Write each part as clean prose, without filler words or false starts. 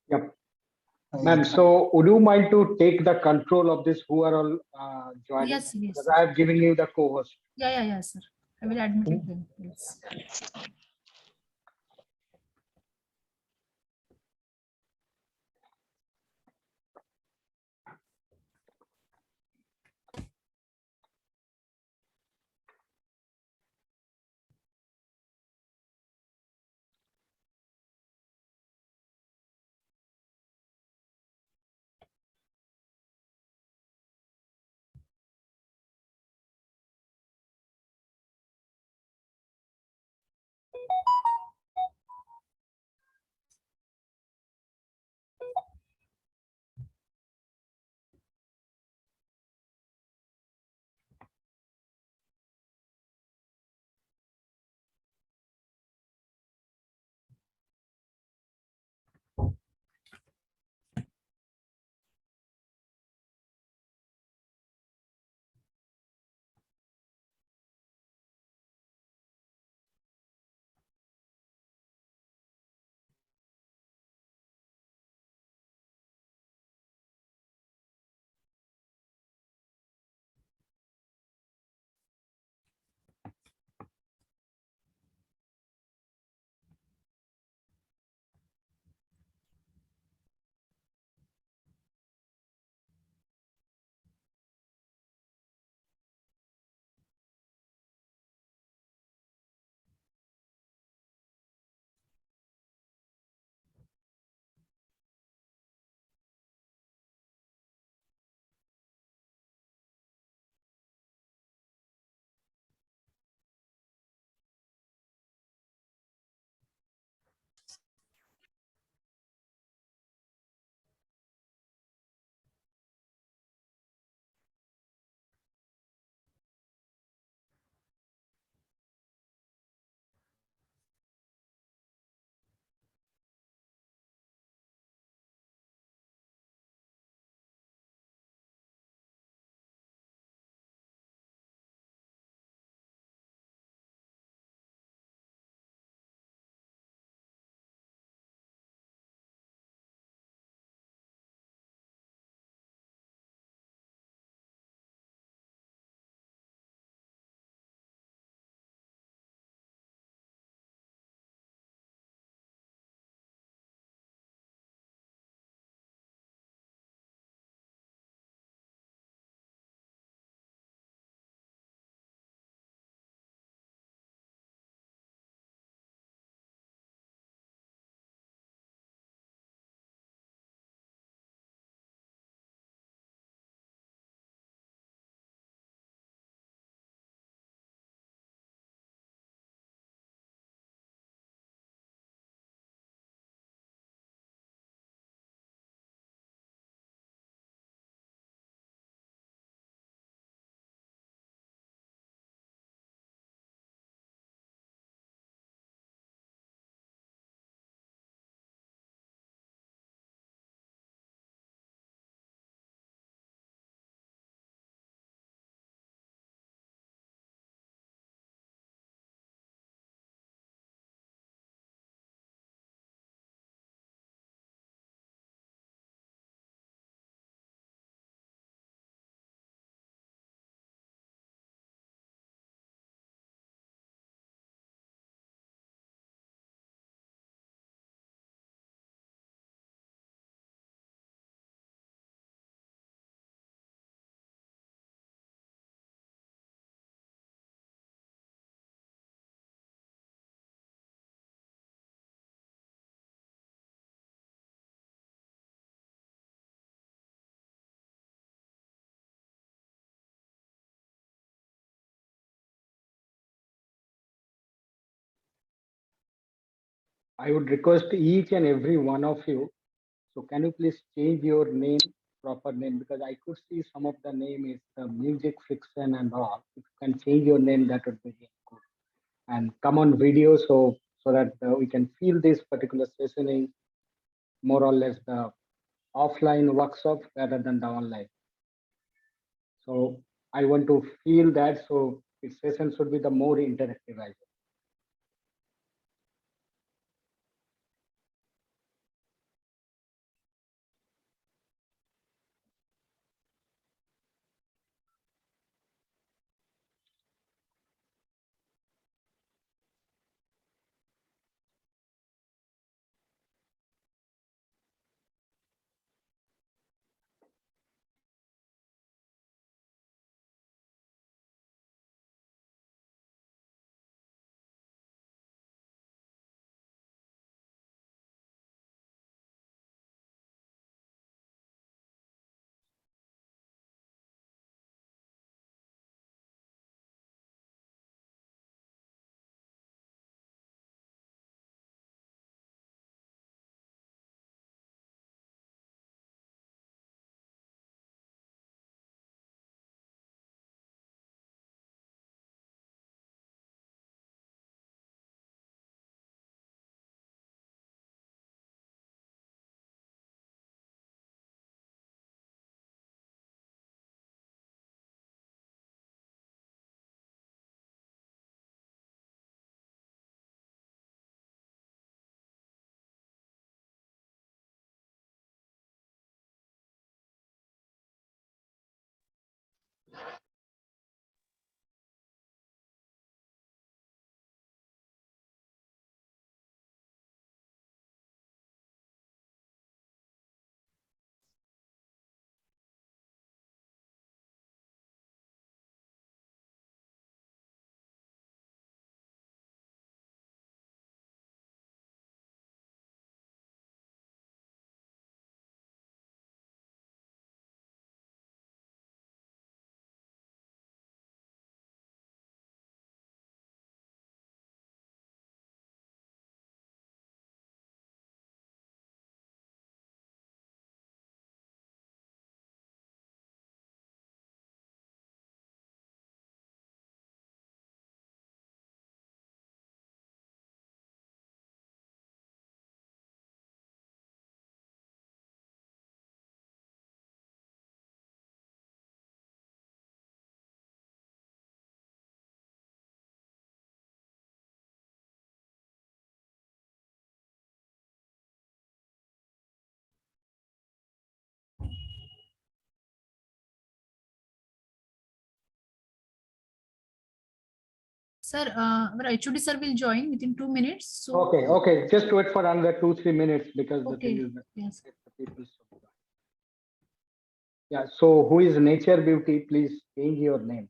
Yep. Ma'am, so would you mind to take the control of this who are all joining? Yes, yes. Because I have given you the co-host. Yeah, sir. I will admit it then. Yes. I would request each and every one of you. So can you please change your name, proper name? Because I could see some of the name is music fiction and all. If you can change your name, that would be really good. And come on video so that we can feel this particular session is more or less the offline workshop rather than the online. So I want to feel that. So its session should be the more interactive as well. Sir, our HOD sir will join within 2 minutes. So, Okay. Just wait for another 2-3 minutes because the thing okay. is that Yes. the people should join. Yeah. So who is Nature Beauty? Please change your name.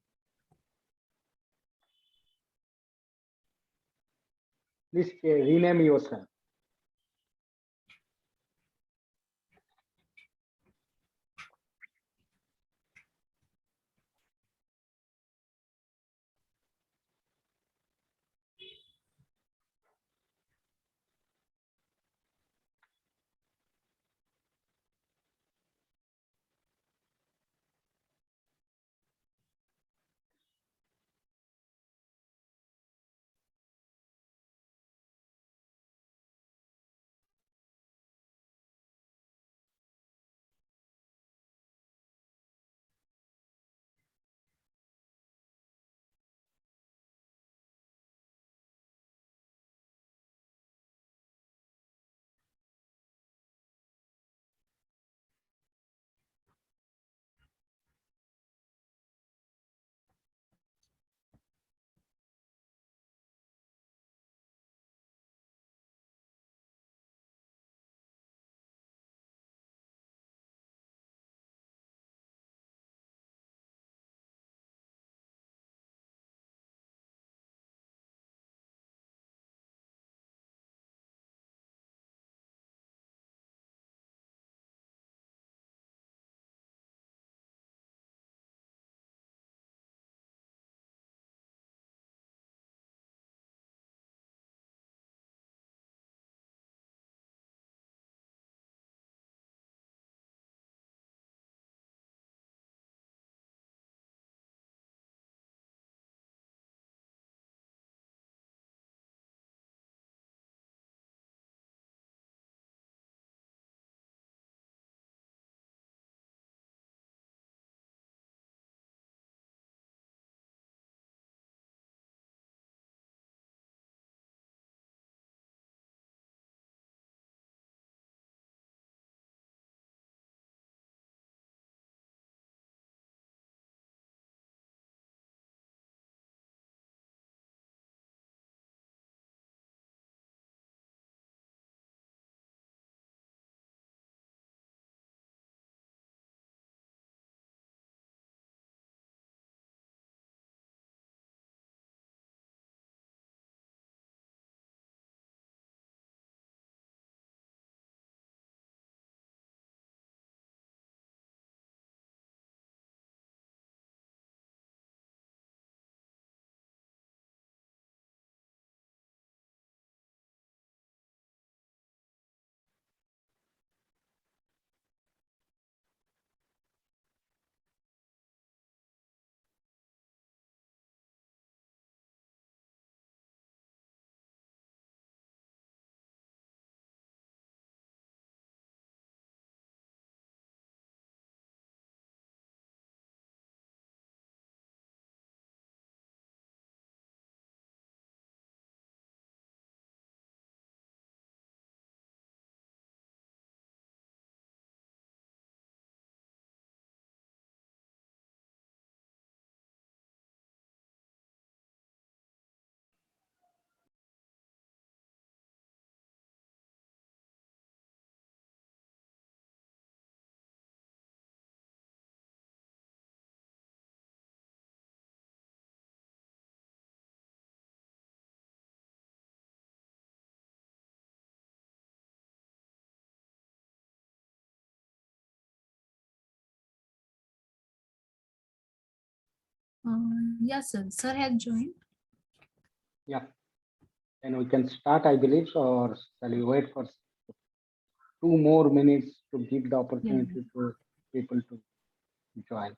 Please rename yourself. Yes, sir. Sir has joined. Yeah. Then we can start, I believe, or shall we wait for 2 more minutes to give the Yeah. opportunity to people to join?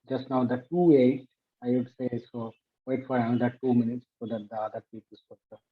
Just now the 2:08, I would say so. Wait for another 2 minutes so that the other people should join.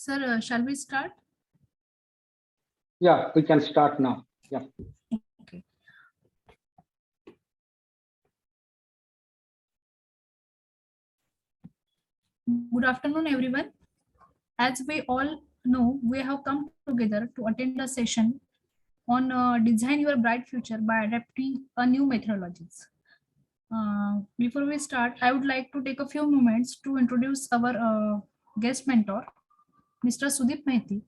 Sir, shall we start? Yeah, we can start now. Yeah. Okay. Good afternoon, everyone. As we all know, we have come together to attend a session on design your bright future by adapting a new methodologies. Before we start, I would like to take a few moments to introduce our guest mentor, Mr. Sudeep Mehti.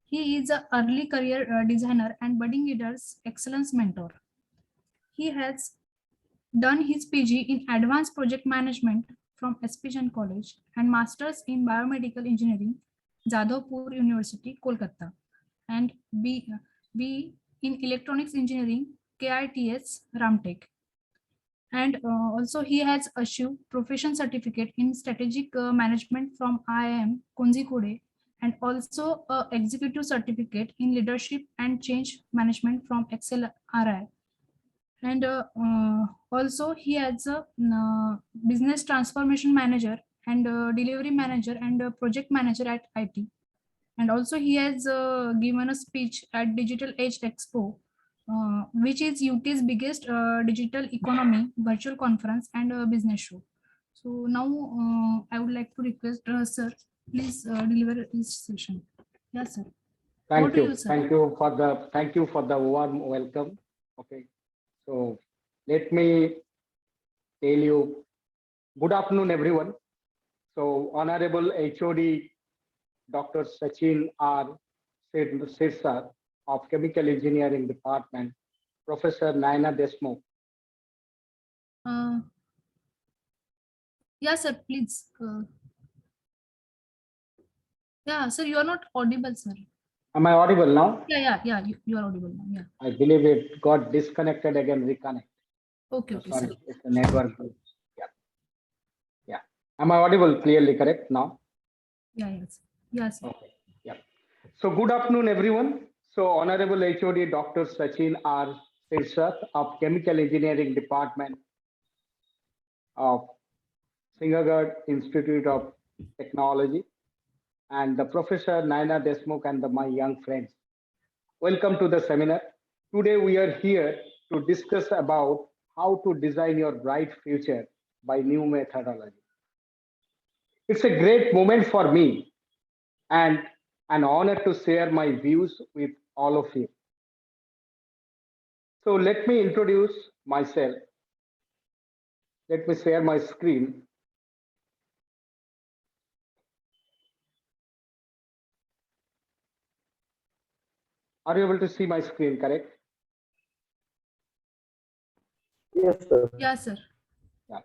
He is an early career designer and budding leaders excellence mentor. He has done his PG in Advanced Project Management from SPGen College and Masters in Biomedical Engineering, Jadavpur University, Kolkata, and B in Electronics Engineering, KITS, Ramtech. And also he has achieved profession certificate in strategic management from IIM Konzikode, and also executive certificate in leadership and change management from Excel RI. And also he has a business transformation manager and delivery manager and project manager at IT. And also he has given a speech at Digital Age Expo, which is UK's biggest digital economy virtual conference and business show. So now I would like to request sir, please deliver this session. Yes, sir. Over Thank to you, you. sir. Thank you for the warm welcome. Okay. So let me tell you, good afternoon, everyone. So Honorable HOD Dr. Sachin R. Sirsa of Chemical Engineering Department, Professor Naina Desmukh. Uh, yeah, sir, please. Yeah, sir, you are not audible, sir. Am I audible now? Yeah, you are audible now. Yeah. I believe it got disconnected again, reconnect. Okay, So okay, sir. sorry, it's a network glitch. Yeah. Yeah. Am I audible clearly correct now? Yeah, yes. Yes, sir. Okay. Yeah. So good afternoon, everyone. So Honorable HOD Dr. Sachin R. Sirsat of Chemical Engineering Department of Sinhgad Institute of Technology and the Professor Naina Desmukh and my young friends. Welcome to the seminar. Today we are here to discuss about how to design your bright future by new methodology. It's a great moment for me and an honor to share my views with all of you. So let me introduce myself. Let me share my screen. Are you able to see my screen, correct? Yes, sir. Yeah, sir. Yeah.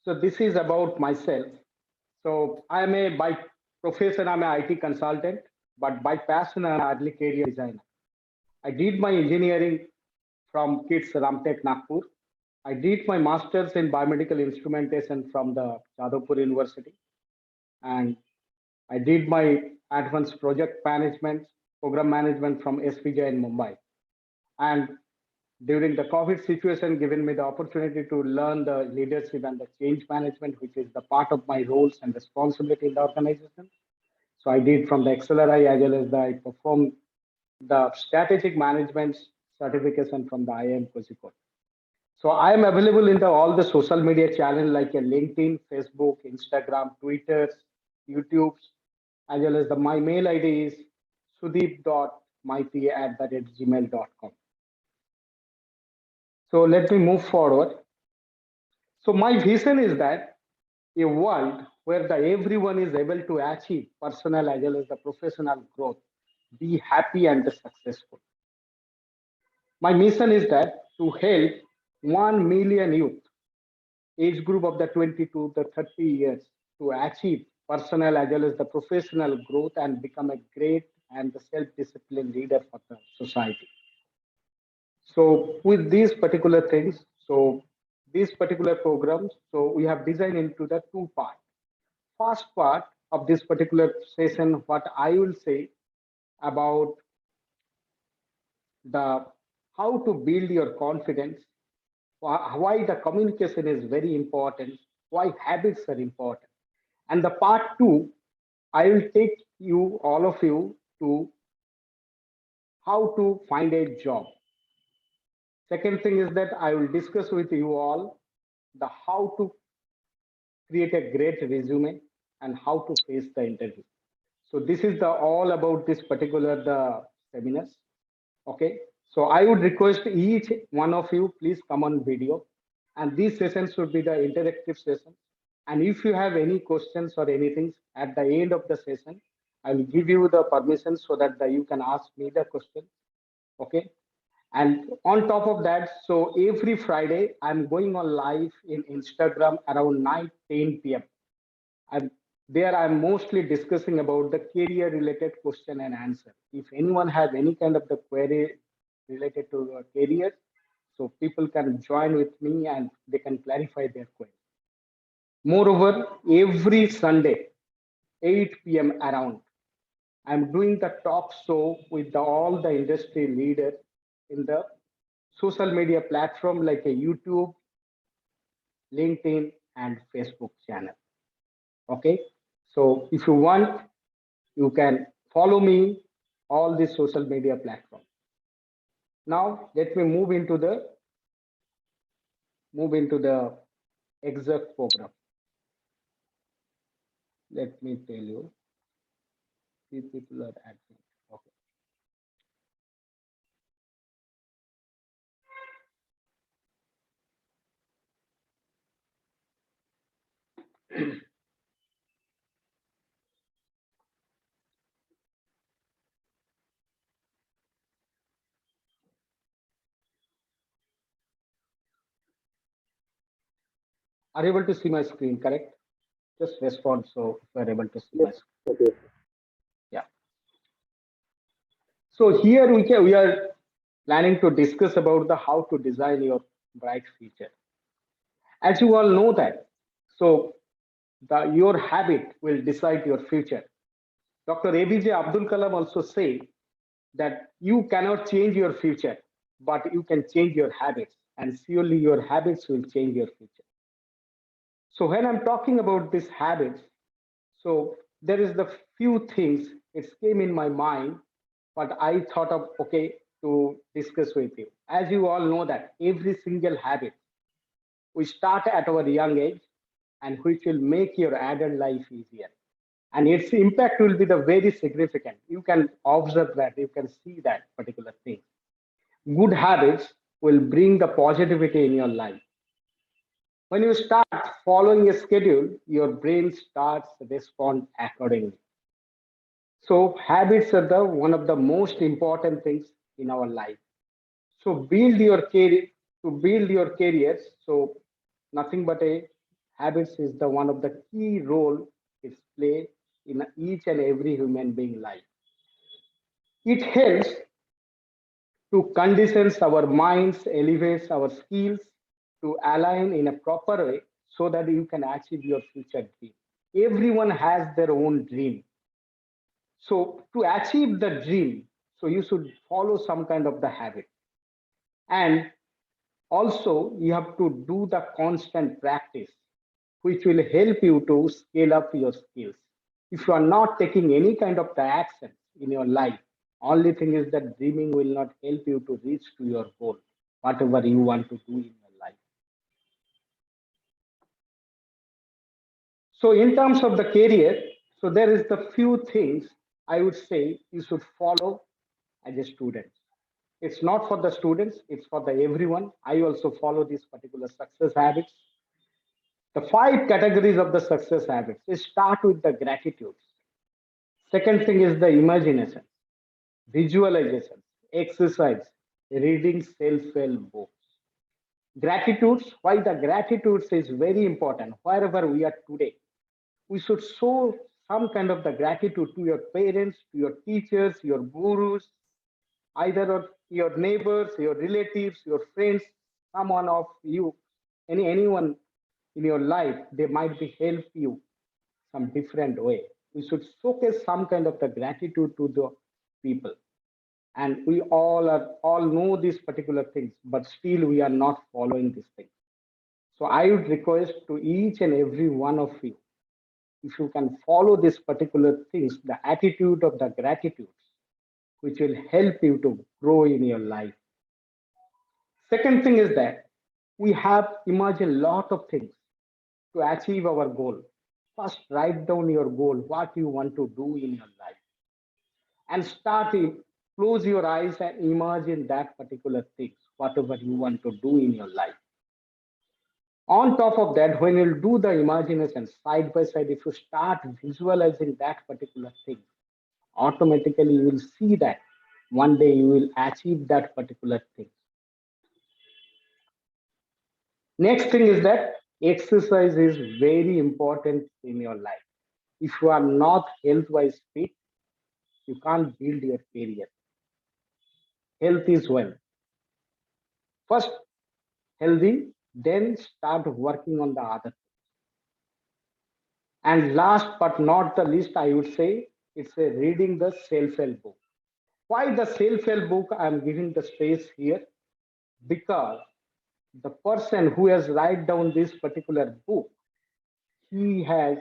So this is about myself. So by profession, I'm an IT consultant, but by passion, I'm an early career designer. I did my engineering from KITS Ramtech Nagpur. I did my master's in biomedical instrumentation from the Jadavpur University. And I did my advanced project management, program management from SPJ in Mumbai. And during the COVID situation, given me the opportunity to learn the leadership and the change management, which is the part of my roles and responsibility in the organization. So I did from the XLRI as well as I performed the strategic management certification from the IIM Kozhikode. So I am available in all the social media channels like LinkedIn, Facebook, Instagram, Twitter, YouTube, as well as my mail ID is sudeep.mypa@gmail.com. So let me move forward. So my vision is that a world where everyone is able to achieve personal as well as the professional growth, be happy and successful. My mission is that to help 1 million youth, age group of the 20 to the 30 years, to achieve personal as well as the professional growth and become a great and the self-disciplined leader for the society. So with these particular things, so these particular programs, so we have designed into the two parts. First part of this particular session, what I will say about the how to build your confidence, why the communication is very important, why habits are important. And the part two, I will take you, all of you, to how to find a job. Second thing is that I will discuss with you all the how to create a great resume and how to face the interview. So this is the all about this particular the seminars. Okay. So I would request each one of you please come on video, and these sessions should be the interactive session. And if you have any questions or anything at the end of the session, I will give you the permission so that you can ask me the question. Okay. And on top of that, so every Friday, I'm going on live in Instagram around 9:10 p.m. I'm there. I'm mostly discussing about the career related question and answer. If anyone has any kind of the query related to your career, so people can join with me and they can clarify their query. Moreover, every Sunday, 8 p.m. around, I'm doing the talk show with all the industry leaders in the social media platform like a YouTube, LinkedIn, and Facebook channel. Okay. So if you want, you can follow me all the social media platforms. Now let me move into the exact program. Let me tell you, these people are acting. Okay. Are you able to see my screen? Correct. Just respond so if you are able to see my Yes, screen. okay. Yeah. So here we are planning to discuss about the how to design your bright future. As you all know that, so your habit will decide your future. Dr. ABJ Abdul Kalam also say that you cannot change your future, but you can change your habits, and surely your habits will change your future. So when I'm talking about these habits, so there is the few things it came in my mind, but I thought of okay to discuss with you. As you all know that every single habit we start at our young age and which will make your adult life easier. And its impact will be the very significant. You can observe that, you can see that particular thing. Good habits will bring the positivity in your life. When you start following a schedule, your brain starts to respond accordingly. So habits are the one of the most important things in our life. So build your careers. So nothing but a habits is the one of the key role it's play in each and every human being life. It helps to conditions our minds, elevates our skills to align in a proper way so that you can achieve your future dream. Everyone has their own dream. So to achieve the dream, so you should follow some kind of the habit. And also you have to do the constant practice, which will help you to scale up your skills. If you are not taking any kind of the action in your life, only thing is that dreaming will not help you to reach to your goal, whatever you want to do in your life. So in terms of the career, so there is the few things I would say you should follow as a student. It's not for the students, it's for the everyone. I also follow these particular success habits. The five categories of the success habits is start with the gratitudes. Second thing is the imagination, visualization, exercise, reading self-help books. Gratitudes, why the gratitudes is very important wherever we are today. We should show some kind of the gratitude to your parents, to your teachers, your gurus, either of your neighbors, your relatives, your friends, someone of you, anyone in your life, they might be help you some different way. We should showcase some kind of the gratitude to the people. And we all know these particular things, but still we are not following these things. So I would request to each and every one of you, if you can follow these particular things, the attitude of the gratitude, which will help you to grow in your life. Second thing is that we have imagined a lot of things to achieve our goal. First, write down your goal, what you want to do in your life, and start it. Close your eyes and imagine that particular thing, whatever you want to do in your life. On top of that, when you do the imagination side by side, if you start visualizing that particular thing, automatically you will see that one day you will achieve that particular thing. Next thing is that exercise is very important in your life. If you are not health wise fit, you can't build your career. Health is wealth. First, healthy, then start working on the other. And last but not the least, I would say it's a reading the self-help book. Why the self-help book? I'm giving the space here because the person who has write down this particular book, he has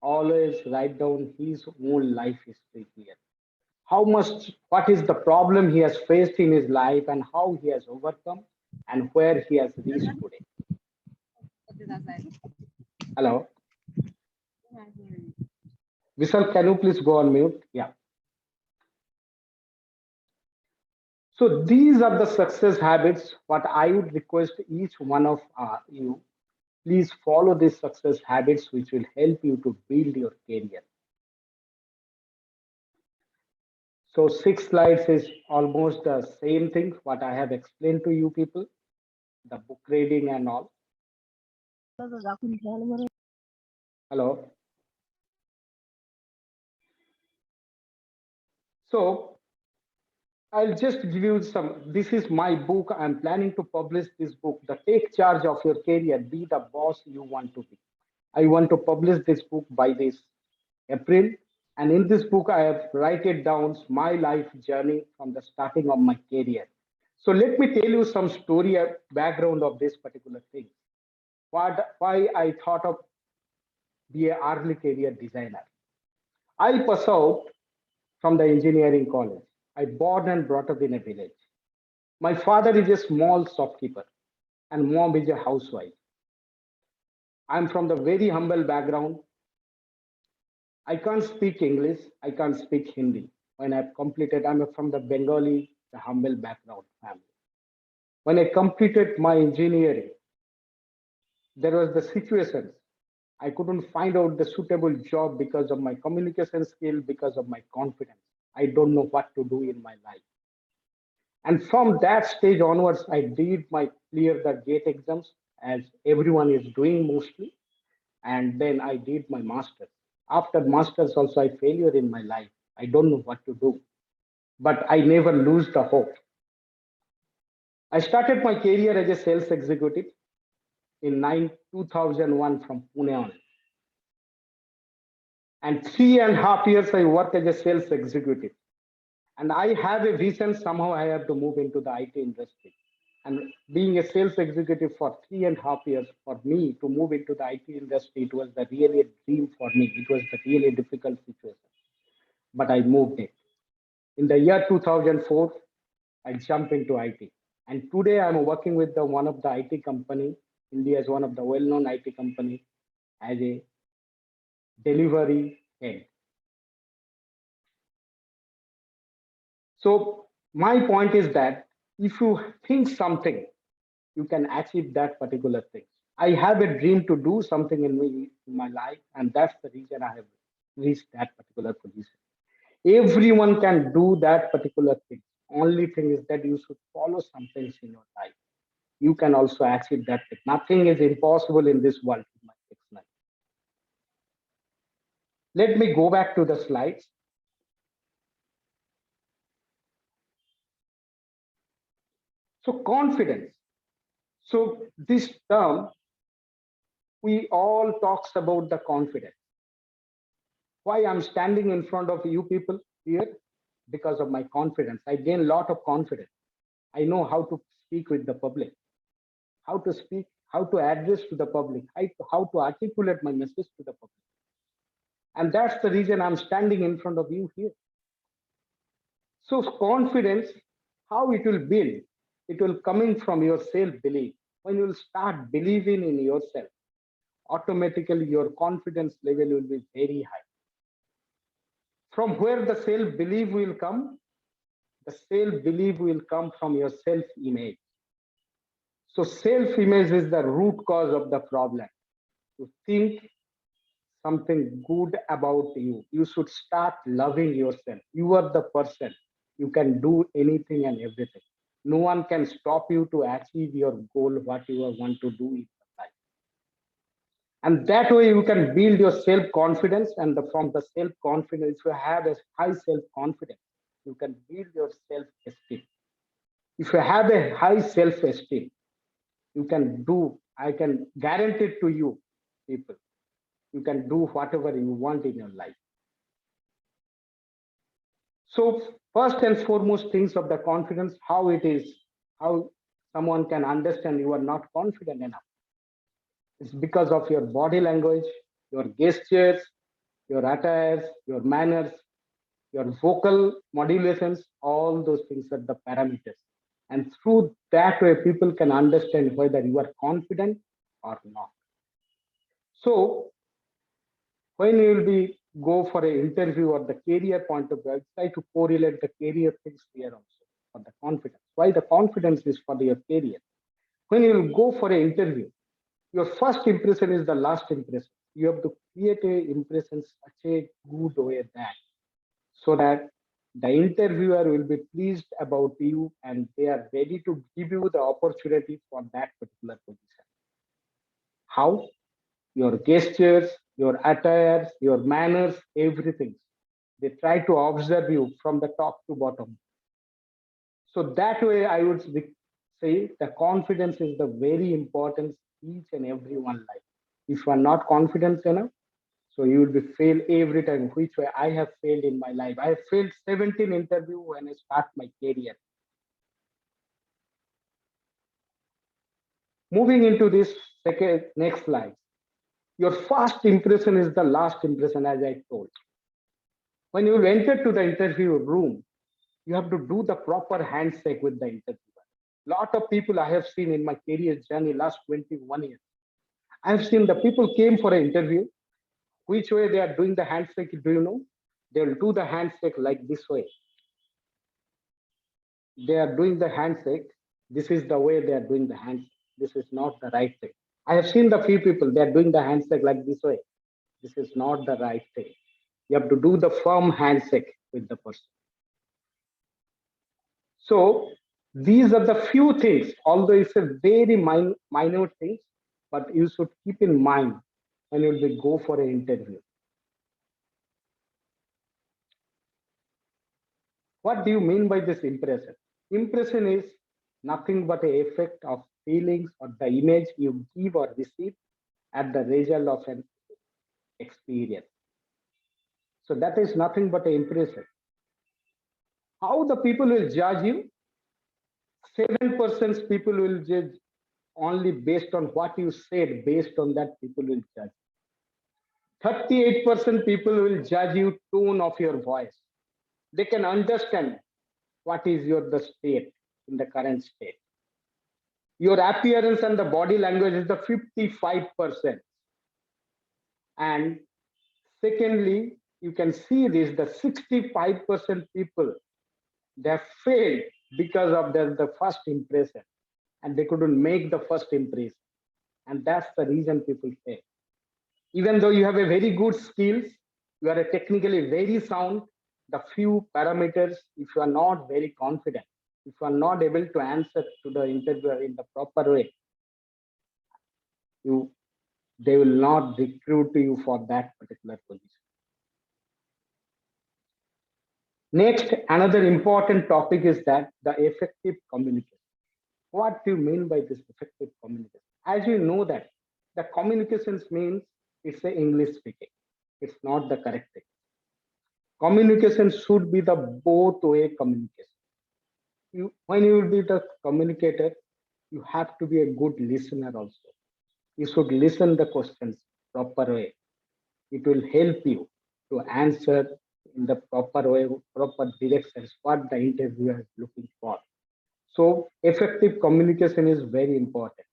always write down his own life history here. How much, what is the problem he has faced in his life and how he has overcome and where he has reached today. Hello, Vishal, can you please go on mute? Yeah. So these are the success habits. What I would request each one of you, please follow these success habits, which will help you to build your career. So 6 slides is almost the same thing what I have explained to you people, the book reading and all. Hello. So I'll just give you some. This is my book. I'm planning to publish this book, The Take Charge of Your Career, Be the Boss You Want to Be. I want to publish this book by this April. And in this book, I have write it down my life journey from the starting of my career. So let me tell you some story background of this particular thing. Why I thought of be a early career designer. I pass out from the engineering college. I born and brought up in a village. My father is a small shopkeeper and mom is a housewife. I'm from the very humble background. I can't speak English. I can't speak Hindi. When I've completed, I'm from the Bengali, the humble background family. When I completed my engineering, there was the situation. I couldn't find out the suitable job because of my communication skill, because of my confidence. I don't know what to do in my life. And from that stage onwards, I did my clear the gate exams as everyone is doing mostly. And then I did my master's. After master's, also I failure in my life. I don't know what to do, but I never lose the hope. I started my career as a sales executive in 2001 from Pune on. And 3.5 years I worked as a sales executive. And I have a vision, somehow I have to move into the IT industry. And being a sales executive for 3.5 years, for me to move into the IT industry, it was the really a dream for me. It was the really difficult situation, but I moved it. In the year 2004, I jumped into IT. And today I'm working with the one of the IT company, India's one of the well-known IT company, as a delivery head. So my point is that if you think something, you can achieve that particular thing. I have a dream to do something in my life, and that's the reason I have reached that particular position. Everyone can do that particular thing. Only thing is that you should follow some things in your life. You can also achieve that thing. Nothing is impossible in this world. Let me go back to the slides. So confidence. So this term, we all talks about the confidence. Why I'm standing in front of you people here? Because of my confidence. I gain a lot of confidence. I know how to speak with the public, how to speak, how to address to the public, how to articulate my message to the public. And that's the reason I'm standing in front of you here. So confidence, how it will build, it will coming from your self-belief. When you will start believing in yourself, automatically your confidence level will be very high. From where the self-belief will come? The self-belief will come from your self-image. So self-image is the root cause of the problem. To think something good about you, you should start loving yourself. You are the person. You can do anything and everything. No one can stop you to achieve your goal, what you want to do in life. And that way you can build your self-confidence, and from the self-confidence, if you have a high self-confidence, you can build your self-esteem. If you have a high self-esteem, you can do, I can guarantee it to you, people, you can do whatever you want in your life. So first and foremost things of the confidence, how it is, how someone can understand you are not confident enough. It's because of your body language, your gestures, your attires, your manners, your vocal modulations, all those things are the parameters. And through that way, people can understand whether you are confident or not. So when you will be go for an interview or the career point of view, try to correlate the career things here also for the confidence. Why the confidence is for your career. When you will go for an interview, your first impression is the last impression. You have to create a impression such a good way that the interviewer will be pleased about you and they are ready to give you the opportunity for that particular position. How? Your gestures, your attires, your manners, everything. They try to observe you from the top to bottom. So that way, I would say the confidence is the very important each and every one life. If you are not confident enough, so you will be fail every time. Which way I have failed in my life. I have failed 17 interview when I start my career. Moving into this next slide. Your first impression is the last impression, as I told. When you enter to the interview room, you have to do the proper handshake with the interviewer. Lot of people I have seen in my career journey last 21 years. I have seen the people came for an interview. Which way they are doing the handshake, do you know? They will do the handshake like this way. They are doing the handshake. This is the way they are doing the handshake. This is not the right thing. I have seen the few people, they are doing the handshake like this way. This is not the right thing. You have to do the firm handshake with the person. So these are the few things, although it's a very minor things, but you should keep in mind when you will go for an interview. What do you mean by this impression? Impression is nothing but an effect of feelings or the image you give or receive at the result of an experience. So that is nothing but an impression. How the people will judge you? 7% people will judge only based on what you said, based on that people will judge. 38% people will judge you tone of your voice. They can understand what is your the state in the current state. Your appearance and the body language is the 55%. And secondly, you can see this, the 65% people, they have failed because of the first impression and they couldn't make the first impression. And that's the reason people fail. Even though you have a very good skills, you are a technically very sound, the few parameters, if you are not very confident, if you are not able to answer to the interviewer in the proper way, they will not recruit you for that particular position. Next, another important topic is that the effective communication. What do you mean by this effective communication? As you know that the communications means it's a English speaking. It's not the correct thing. Communication should be the both way communication. When you will be the communicator, you have to be a good listener also. You should listen the questions proper way. It will help you to answer in the proper way, proper directions, what the interviewer is looking for. So effective communication is very important.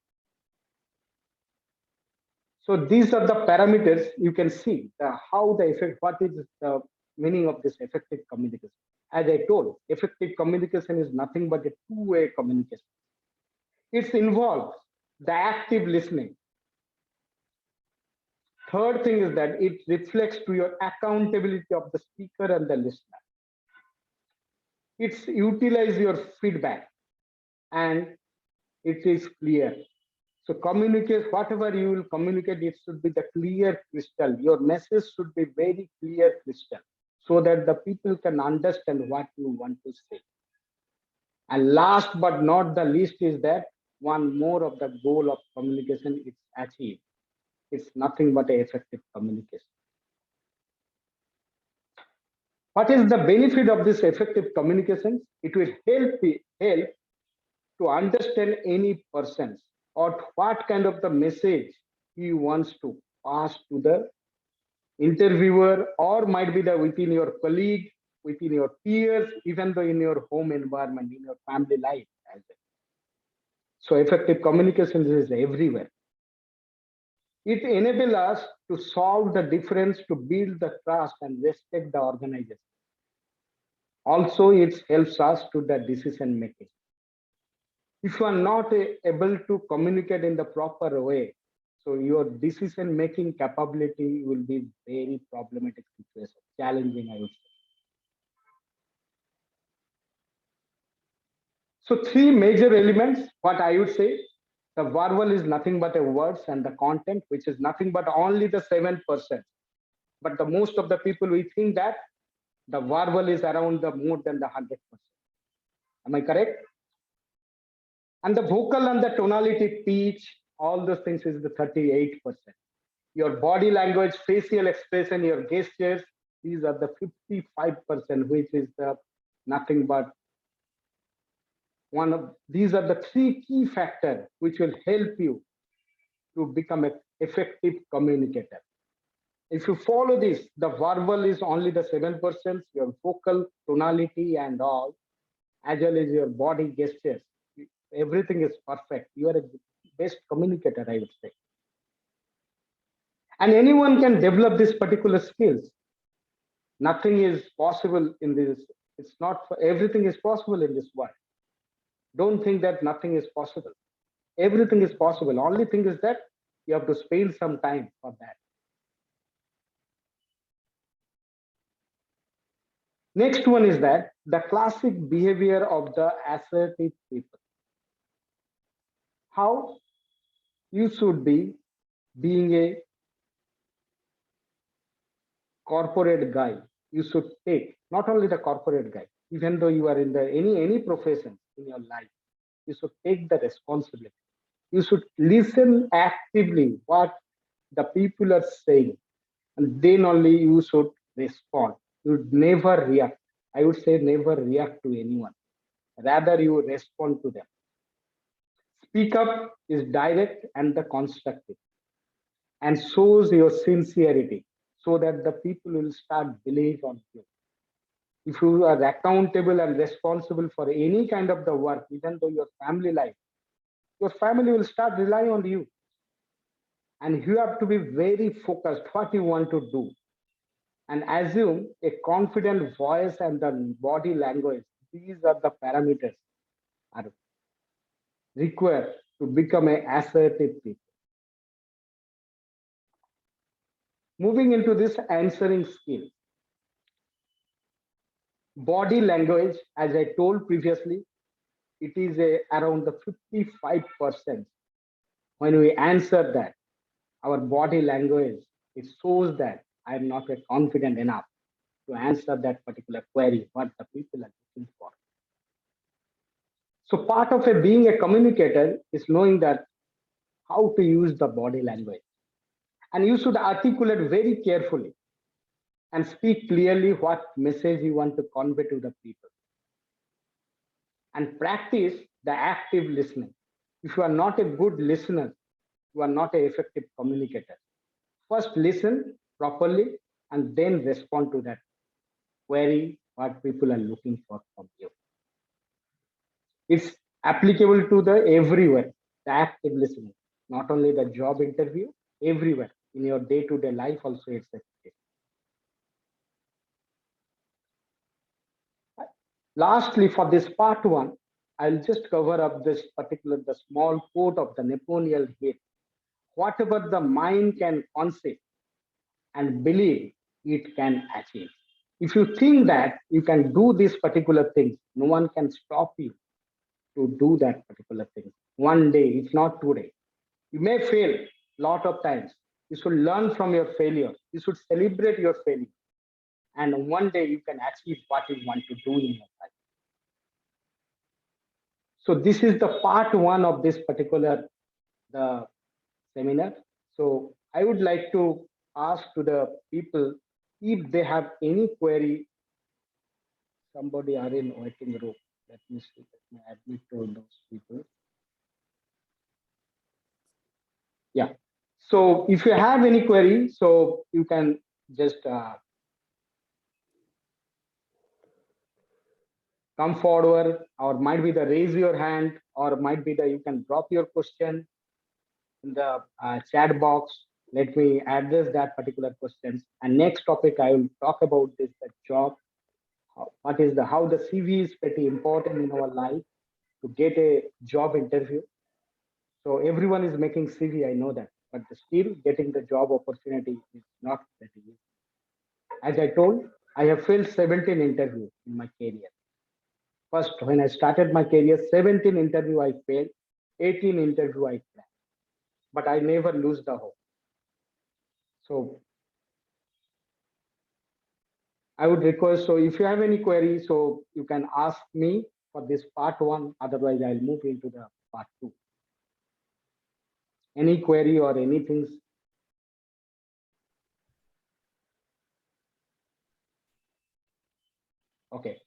So these are the parameters you can see how the effect, what is the meaning of this effective communication. As I told, effective communication is nothing but a two-way communication. It involves the active listening. Third thing is that it reflects to your accountability of the speaker and the listener. It's utilize your feedback and it is clear. So communicate, whatever you will communicate, it should be the clear crystal. Your message should be very clear crystal so that the people can understand what you want to say. And last but not the least is that one more of the goal of communication is achieved. It's nothing but a effective communication. What is the benefit of this effective communication? It will help to understand any person or what kind of the message he wants to pass to the interviewer, or might be the within your colleague, within your peers, even though in your home environment, in your family life as well. So effective communication is everywhere. It enables us to solve the difference, to build the trust and respect the organization. Also, it helps us to the decision making. If you are not able to communicate in the proper way, so your decision making capability will be very problematic situation, challenging, I would say. So three major elements, what I would say, the verbal is nothing but a words and the content, which is nothing but only the 7%. But the most of the people, we think that the verbal is around the more than the 100%. Am I correct? And the vocal and the tonality, pitch, all those things is the 38%. Your body language, facial expression, your gestures, these are the 55%, which is the nothing but one of these are the three key factors which will help you to become an effective communicator. If you follow this, the verbal is only the 7%, your vocal, tonality, and all, as well as your body gestures, everything is perfect. You are a best communicator, I would say. And anyone can develop these particular skills. Nothing is possible in this. It's not for everything is possible in this world. Don't think that nothing is possible. Everything is possible. Only thing is that you have to spend some time for that. Next one is that the classic behavior of the assertive people. How you should be being a corporate guy. You should take not only the corporate guy, even though you are in the any profession in your life, you should take the responsibility. You should listen actively what the people are saying, and then only you should respond. You would never react. I would say never react to anyone. Rather, you respond to them. Speak up is direct and the constructive and shows your sincerity so that the people will start believe on you. If you are accountable and responsible for any kind of the work, even though your family life, your family will start relying on you. And you have to be very focused what you want to do and assume a confident voice and the body language. These are the parameters are required to become an assertive people. Moving into this answering skill. Body language, as I told previously, it is around the 55%. When we answer that, our body language, it shows that I am not confident enough to answer that particular query, what the people are looking for. So part of being a communicator is knowing that how to use the body language. And you should articulate very carefully and speak clearly what message you want to convey to the people. And practice the active listening. If you are not a good listener, you are not an effective communicator. First, listen properly and then respond to that query, what people are looking for from you. It's applicable to the everywhere, the active listening, not only the job interview, everywhere in your day-to-day life also it's effective. Lastly, for this part one, I'll just cover up this particular, the small quote of the Napoleon Hill. Whatever the mind can conceive and believe, it can achieve. If you think that you can do this particular thing, no one can stop you to do that particular thing. One day, it's not today. You may fail lot of times. You should learn from your failure. You should celebrate your failure. And one day you can achieve what you want to do in your life. So this is the part one of this particular the seminar. So I would like to ask to the people if they have any query. Somebody are in waiting room. Let me see. Let me admit to those people. Yeah. So if you have any query, so you can just come forward, or might be the raise your hand, or might be the you can drop your question in the chat box. Let me address that particular questions. And next topic, I will talk about this the job. What is the how the CV is pretty important in our life to get a job interview. So everyone is making CV, I know that, but still getting the job opportunity is not pretty easy. As I told, I have failed 17 interviews in my career. First, when I started my career, 17 interview I failed, 18 interview I cracked, but I never lose the hope. So I would request, so if you have any queries, so you can ask me for this part one, otherwise I'll move into the part two. Any query or anything? Okay.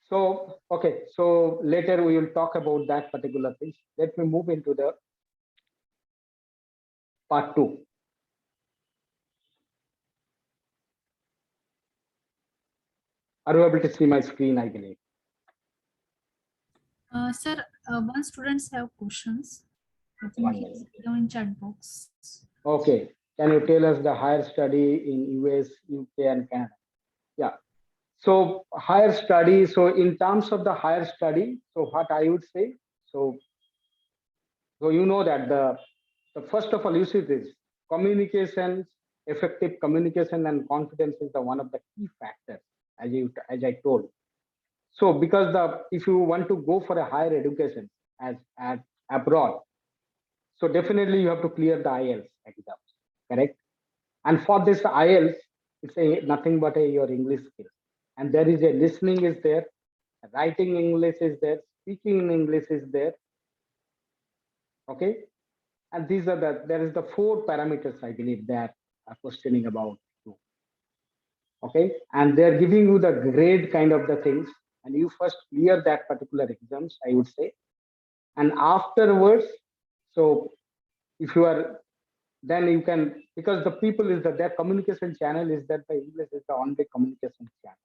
So later we will talk about that particular thing. Let me move into the part two. Are you able to see my screen, I believe? Sir, one students have questions. I think One he's minute. in chat box. Okay. Can you tell us the higher study in US, UK, and Canada? Yeah. So higher study. So in terms of the higher study, so what I would say, so you know that the first of all, you see this communications, effective communication and confidence is the one of the key factors, as I told. So because the if you want to go for a higher education as at abroad, so definitely you have to clear the IELTS exams, correct? And for this IELTS, it's nothing but your English skill. And there is a listening is there, writing English is there, speaking in English is there. Okay. And these are there is the four parameters, I believe, they are questioning about you. Okay. And they're giving you the grade kind of the things. And you first clear that particular exams, I would say. And afterwards, so if you are then you can because the people is that their communication channel is that the English is the only communication channel.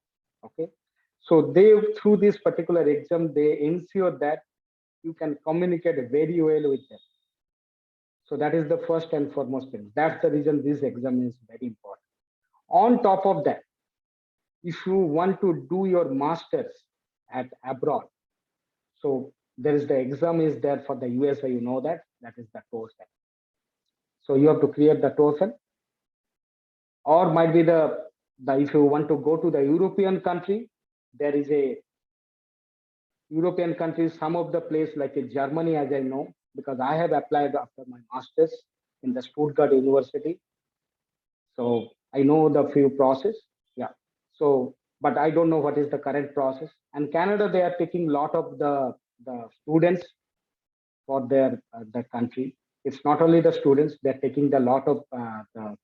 Okay, so they through this particular exam they ensure that you can communicate very well with them. So that is the first and foremost thing. That's the reason this exam is very important. On top of that, if you want to do your masters at abroad, so there is the exam is there for the USA, you know that is the TOEFL. So you have to clear the TOEFL, or might be the if you want to go to the European country, there is a European countries, some of the place like in Germany, as I know, because I have applied after my masters in the Stuttgart University. So I know the few process. Yeah. So, but I don't know what is the current process. And Canada, they are taking a lot of the students for their the country. It's not only the students; they're taking the lot of the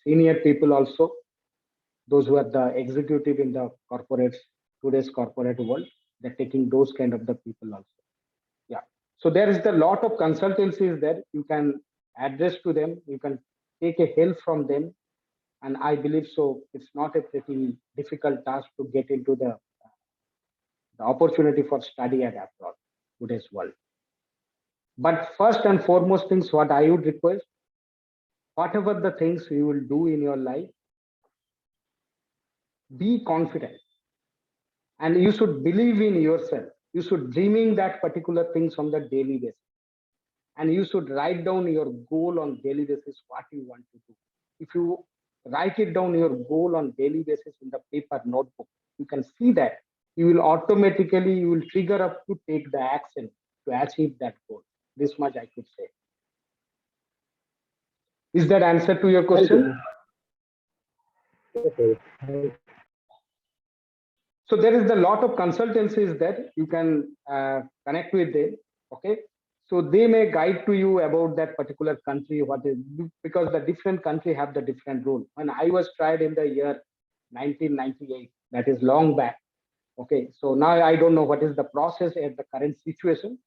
senior people also, those who are the executive in the corporate today's corporate world. They're taking those kind of the people also. Yeah. So there is a lot of consultancies there. You can address to them, you can take a help from them. And I believe so it's not a pretty difficult task to get into the opportunity for study at abroad today's world. But first and foremost things, what I would request, whatever the things you will do in your life, be confident and you should believe in yourself. You should dreaming that particular things on the daily basis. And you should write down your goal on daily basis, what you want to do. If you write it down your goal on daily basis in the paper notebook, you can see that you will automatically, you will trigger up to take the action to achieve that goal. This much I could say. Is that answer to your Thank you, question? sir. Yes, sir. Thank So there is a lot of consultancies that you can connect with them. Okay. So they may guide to you about that particular country, what is, because the different country have the different rule. When I was tried in the year 1998, that is long back. Okay. So now I don't know what is the process at the current situation.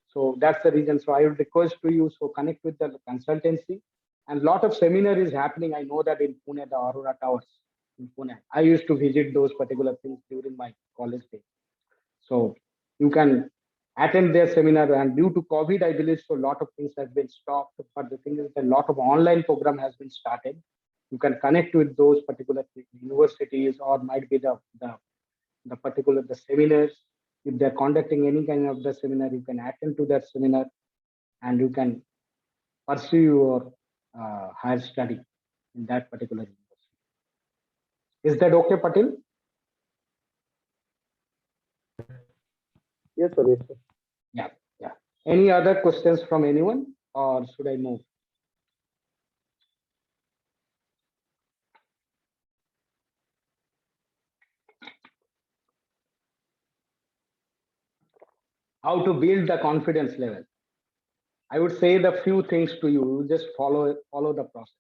So that's the reason. So I would request to you, so connect with the consultancy, and lot of seminar is happening. I know that in Pune, the Aurora Towers in Pune. I used to visit those particular things during my college days. So you can attend their seminar, and due to COVID, I believe so a lot of things have been stopped. But the thing is, a lot of online program has been started. You can connect with those particular universities, or might be the particular the seminars. If they're conducting any kind of the seminar, you can attend to that seminar, and you can pursue your higher study in that particular university. Is that okay, Patil? you. Yes, sir. Yes, sir. Yeah, yeah. Any other questions from anyone, or should I move? How to build the confidence level? I would say the few things to you. You just follow the process.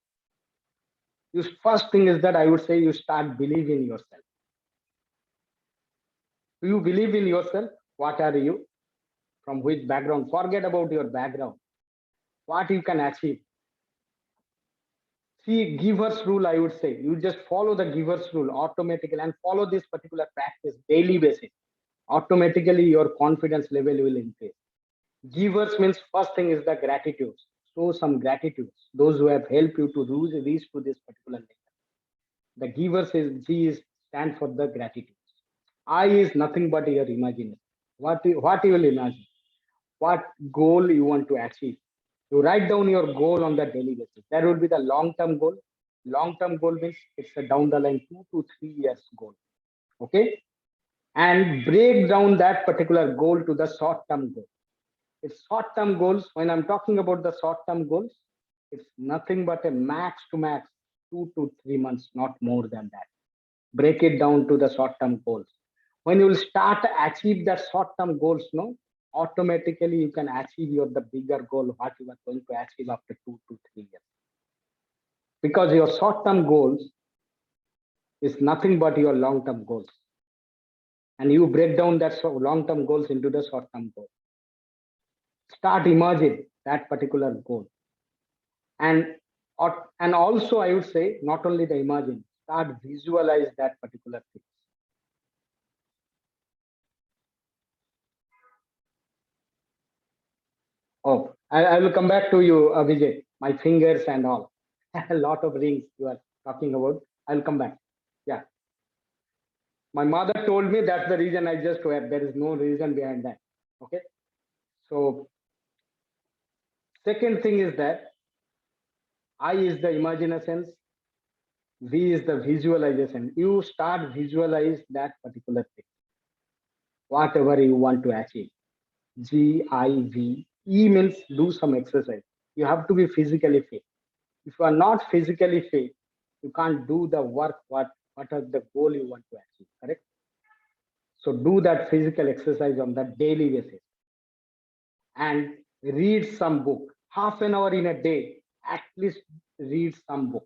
You first thing is that I would say you start believing yourself. Do you believe in yourself? What are you? From which background? Forget about your background. What you can achieve. See, giver's rule, I would say. You just follow the giver's rule automatically and follow this particular practice daily basis. Automatically, your confidence level will increase. Givers means first thing is the gratitude. Show some gratitude. Those who have helped you to reach to this particular level. The givers is G is stand for the gratitude. I is nothing but your imagination. What you will imagine? What goal you want to achieve? You write down your goal on the daily basis. That will be the long-term goal. Long-term goal means it's a down the line 2 to 3 years goal. Okay, and break down that particular goal to the short-term goal. It's short-term goals. When I'm talking about the short-term goals, it's nothing but a max to max 2 to 3 months, not more than that. Break it down to the short-term goals. When you will start to achieve that short-term goals, no, automatically you can achieve your the bigger goal, what you are going to achieve after 2 to 3 years. Because your short-term goals is nothing but your long-term goals. And you break down that long-term goals into the short-term goals. Start imagine that particular goal. And and also I would say not only the imagine, start visualize that particular thing. Oh, I will come back to you, Vijay. My fingers and all. A lot of rings you are talking about. I'll come back. Yeah. My mother told me that's the reason I just wear. There is no reason behind that. Okay. So, second thing is that I is the imagination, V is the visualization. You start visualize that particular thing, whatever you want to achieve. G, I, V. E means do some exercise. You have to be physically fit. If you are not physically fit, you can't do the work what are the goal you want to achieve, correct? So do that physical exercise on the daily basis and read some book. Half an hour in a day, at least read some book.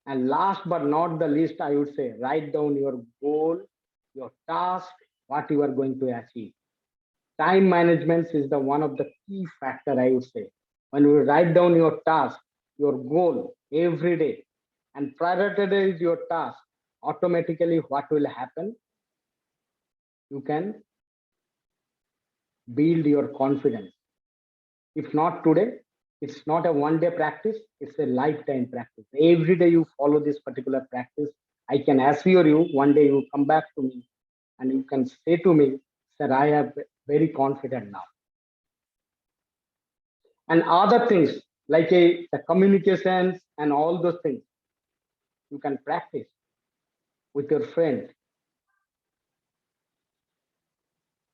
And last but not the least, I would say write down your goal, your task, what you are going to achieve. Time management is the one of the key factor, I would say. When you write down your task, your goal every day, and prioritize your task, automatically what will happen? You can build your confidence. If not today, it's not a one-day practice, it's a lifetime practice. Every day you follow this particular practice, I can assure you, one day you come back to me and you can say to me, sir, I am very confident now. And other things like the communications and all those things, you can practice with your friend.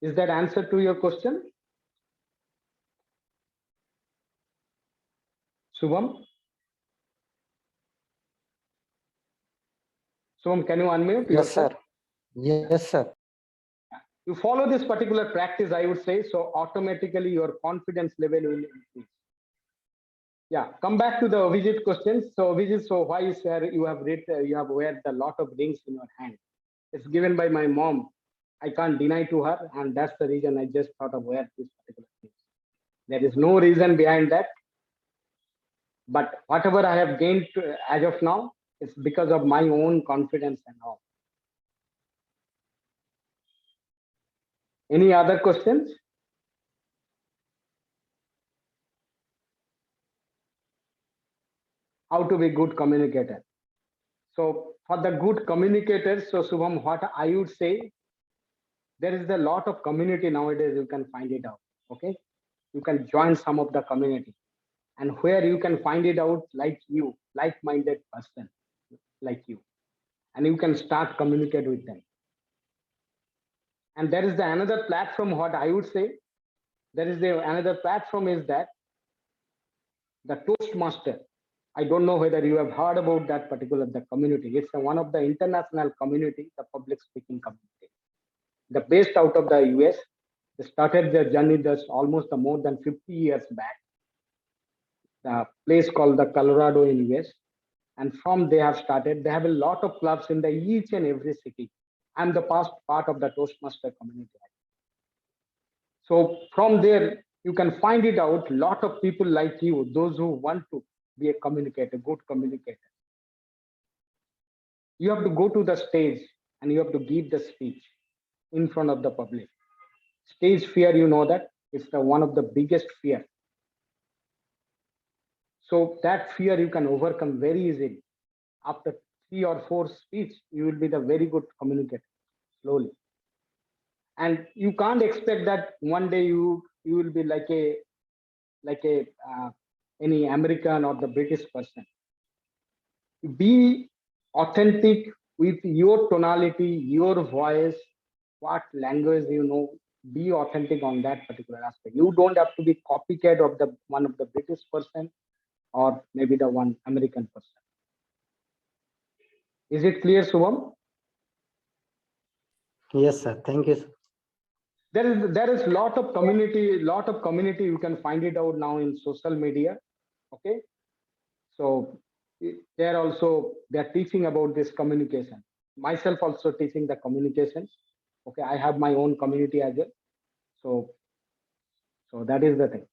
Is that answer to your question, Shubham? Shubham, can you unmute Yes, yourself? sir. Yes, sir. You follow this particular practice, I would say, so automatically your confidence level will increase. Yeah, come back to the Vijit questions. So Vijit, so why is there you have you have wear a lot of rings in your hand? It's given by my mom. I can't deny to her, and that's the reason I just thought of wear this particular thing. There is no reason behind that, but whatever I have gained as of now, it's because of my own confidence and all. Any other questions? How to be good communicator? So for the good communicators, so Subham, what I would say, there is a lot of community nowadays. You can find it out. Okay, you can join some of the community, and where you can find it out like you, like-minded person like you, and you can start communicate with them. And there is the another platform. What I would say, there is the another platform is that the Toastmaster. I don't know whether you have heard about that particular the community. It's one of the international community, the public speaking community. The based out of the US. They started their journey just almost more than 50 years back. The place called the Colorado in US. And from they have started, they have a lot of clubs in the each and every city. I'm the past part of the Toastmaster community. So from there, you can find it out. Lot of people like you, those who want to be a communicator, good communicator. You have to go to the stage and you have to give the speech in front of the public. Stage fear, you know that it's the one of the biggest fear. So that fear you can overcome very easily. After 3 or 4 speech, you will be the very good communicator slowly. And you can't expect that one day you will be like a any American or the British person. Be authentic with your tonality, your voice, what language you know. Be authentic on that particular aspect. You don't have to be copycat of the one of the British person or maybe the one American person. Is it clear, Subham? Yes, sir. Thank you, sir. There is lot of community you can find it out now in social media. Okay, so they're also they're teaching about this communication. Myself also teaching the communication. Okay, I have my own community as well. So that is the thing.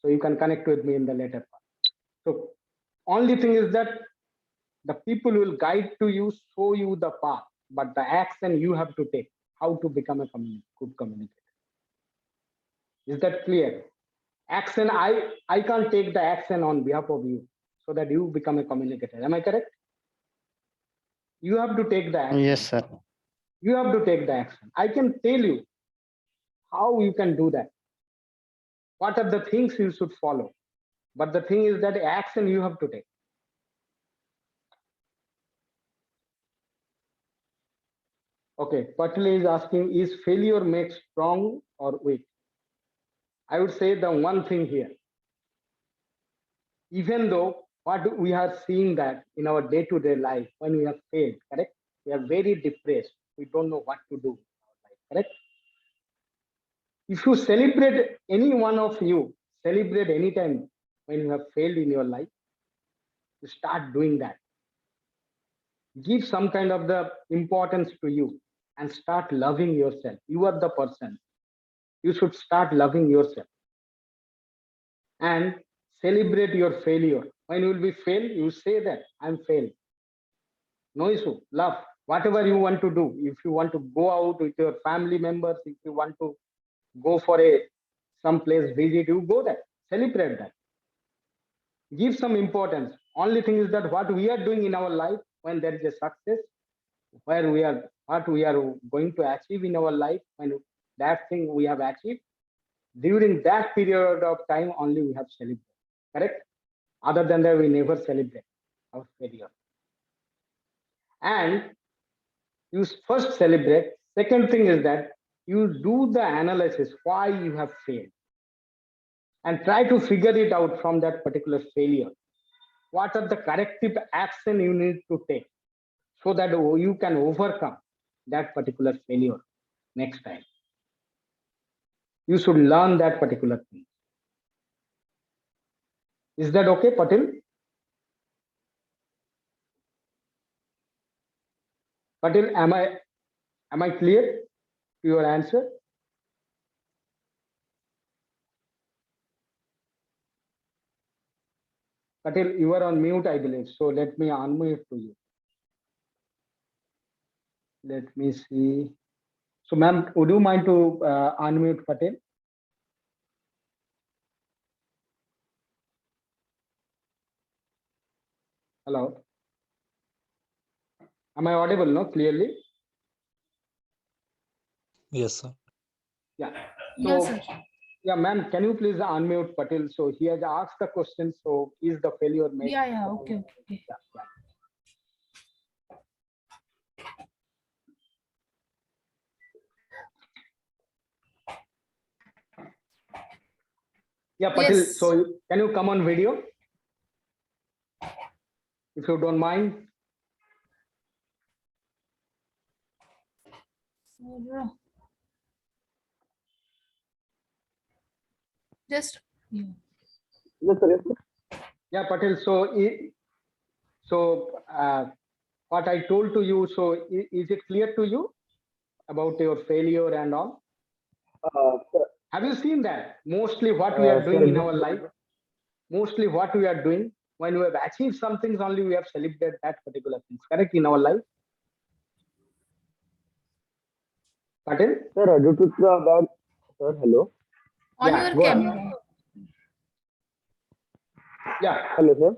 So you can connect with me in the later part. So only thing is that the people will guide to you, show you the path, but the action you have to take. How to become a good communicator. Is that clear? Action, I can't take the action on behalf of you so that you become a communicator. Am I correct? You have to take the action. Yes, sir. You have to take the action. I can tell you how you can do that. What are the things you should follow? But the thing is that action you have to take. Okay, Patel is asking, is failure makes strong or weak? I would say the one thing here, even though what we are seeing that in our day-to-day life, when we have failed, correct? We are very depressed. We don't know what to do, correct? If you celebrate any one of you, celebrate anytime when you have failed in your life, you start doing that. Give some kind of the importance to you and start loving yourself. You are the person. You should start loving yourself. And Celebrate your failure. When you will be fail, you say that I'm failed. No issue. Laugh. Whatever you want to do. If you want to go out with your family members, if you want to go for a some place visit, you go there. Celebrate that. Give some importance. Only thing is that what we are doing in our life when there is a success, where we are what we are going to achieve in our life, when that thing we have achieved, during that period of time only we have celebrated. Correct? Other than that, we never celebrate our failure. And you first celebrate. Second thing is that you do the analysis why you have failed and try to figure it out from that particular failure. What are the corrective action you need to take so that you can overcome that particular failure next time? You should learn that particular thing. Is that okay, Patil? Patil, am I clear to your answer? Patil, you are on mute, I believe. So let me unmute to you. Let me see. So, ma'am, would you mind to unmute Patil? Hello. Am I audible? No, clearly. Yes, sir. Yeah. Yes, So, sir. yeah, ma'am, can you please unmute Patil? So he has asked the question. So is the failure made? Yeah. Okay. Yeah, yeah. Yeah, Patil. Yes. So can you come on video, if you don't mind? Sir, just yeah. Yes, sir. Yes, sir. Yeah, Patil. So what I told to you. So is it clear to you about your failure and all? Sir, Have you seen that? Mostly what we are sir, doing in our life, mostly what we are doing when we have achieved some things, only we have celebrated that particular things. Correct in our life, Patil? sir, due to the bad, sir, hello. On Yeah, your go ahead. camera. Yeah, Hello, sir.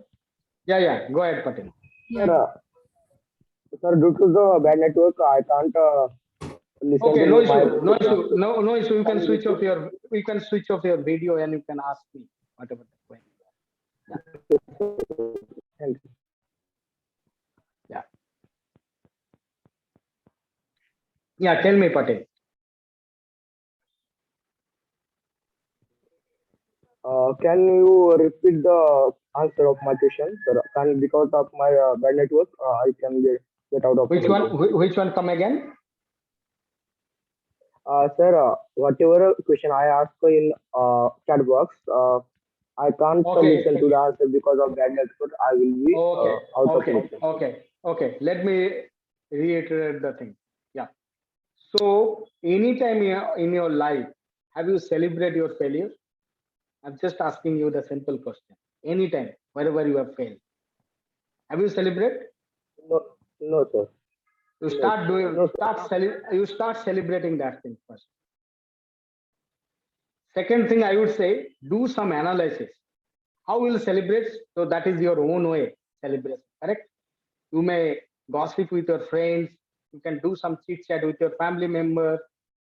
yeah. Go ahead, Patil. Yeah. Sir, sir, due to the bad network, I can't listen Okay, to no you. My issue, no issue, no issue. You can can you switch off repeat? your, you can switch off your video and you can ask me whatever the question. Yeah, Thank you. yeah, yeah. Tell me, Patil. Can you repeat the answer of my question, sir? Can because of my bad network, I can get out of the Which one? video. Which one? Come again? Sir, whatever question I ask in chat box, I can't Okay, listen to the answer because of bad network. I will be okay, out of okay, connection. okay. Let me reiterate the thing. Yeah. So, anytime in your life, have you celebrate your failure? I'm just asking you the simple question. Anytime, wherever you have failed, have you celebrate? No, no, sir. You No, start doing, no, sir. you start celebrating that thing first. Second thing, I would say, do some analysis. How will you celebrate? So that is your own way celebration. Correct? You may gossip with your friends. You can do some chit chat with your family member,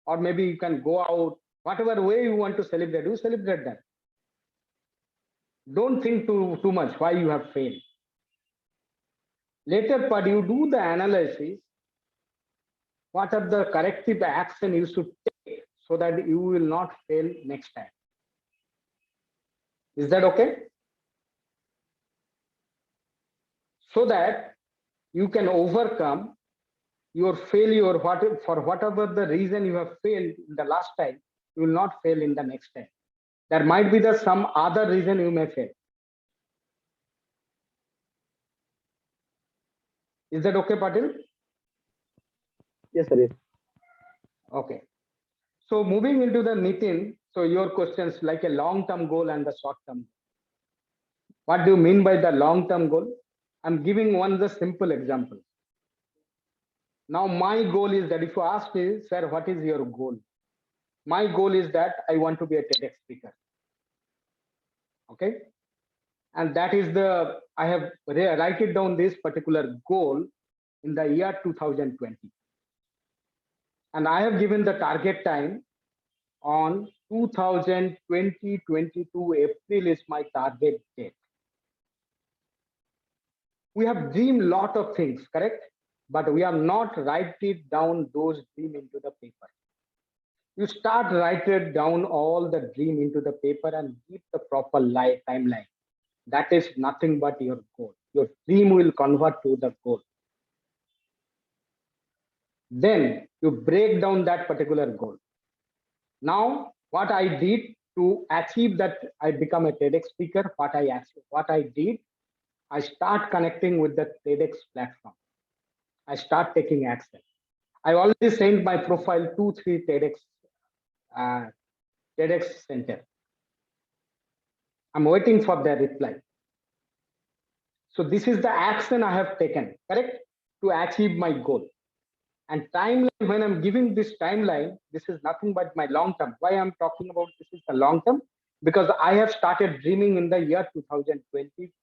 or maybe you can go out. Whatever way you want to celebrate, you celebrate that. Don't think too much why you have failed. Later part, you do the analysis. What are the corrective action you should take so that you will not fail next time? Is that okay? So that you can overcome your failure, for whatever the reason you have failed in the last time, you will not fail in the next time. There might be some other reason you may fail. Is that okay, Patil? Yes, sir. Yes. Okay. So moving into the Nitin, so your questions like a long-term goal and the short-term. What do you mean by the long-term goal? I'm giving one the simple example. Now, my goal is that if you ask me, sir, what is your goal? My goal is that I want to be a TEDx speaker. Okay. And that is I have write it down this particular goal in the year 2020. And I have given the target time on 2022 April is my target date. We have dreamed lot of things, correct? But we have not write it down those dream into the paper. You start write it down all the dream into the paper and give the proper timeline. That is nothing but your goal. Your dream will convert to the goal. Then you break down that particular goal. Now, what I did to achieve that, I become a TEDx speaker. What I did, I start connecting with the TEDx platform. I start taking action. I already sent my profile to 3 TEDx center. I'm waiting for their reply. So this is the action I have taken, correct, to achieve my goal. And timeline, when I'm giving this timeline, this is nothing but my long term. Why I'm talking about this is the long term? Because I have started dreaming in the year 2020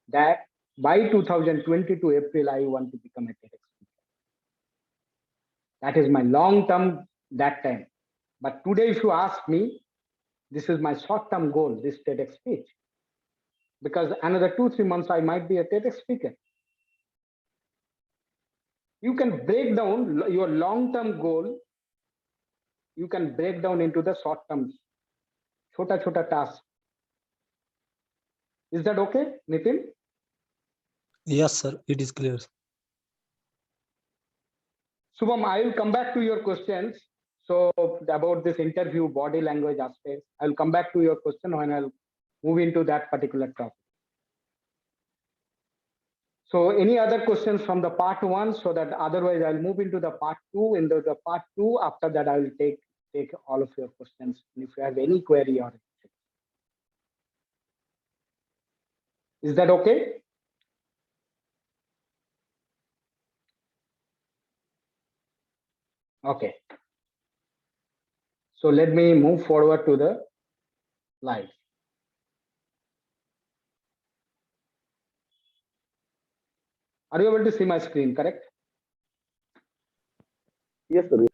that by 2022 April, I want to become a TEDx speaker. That is my long term that time. But today, if you ask me, this is my short term goal, this TEDx speech. Because another 2-3 months, I might be a TEDx speaker. You can break down your long-term goal. You can break down into the short-term, chota task. Is that okay, Nitin? Yes, sir. It is clear. Subham, I will come back to your questions. So about this interview, body language aspects, I'll come back to your question when I'll move into that particular topic. So any other questions from the part 1, so that otherwise I'll move into the part 2. In the part 2, after that I will take all of your questions. And if you have any query or anything. Is that okay? Okay. So let me move forward to the slides. Are you able to see my screen, correct? Yes, sir.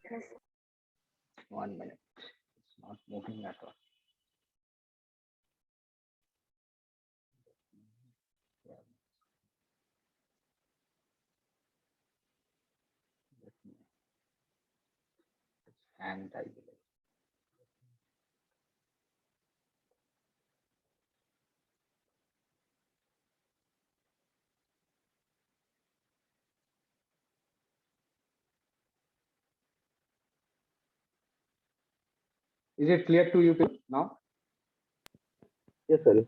1 minute. It's not moving at all. And I believe. Is it clear to you people now? Yes, sir.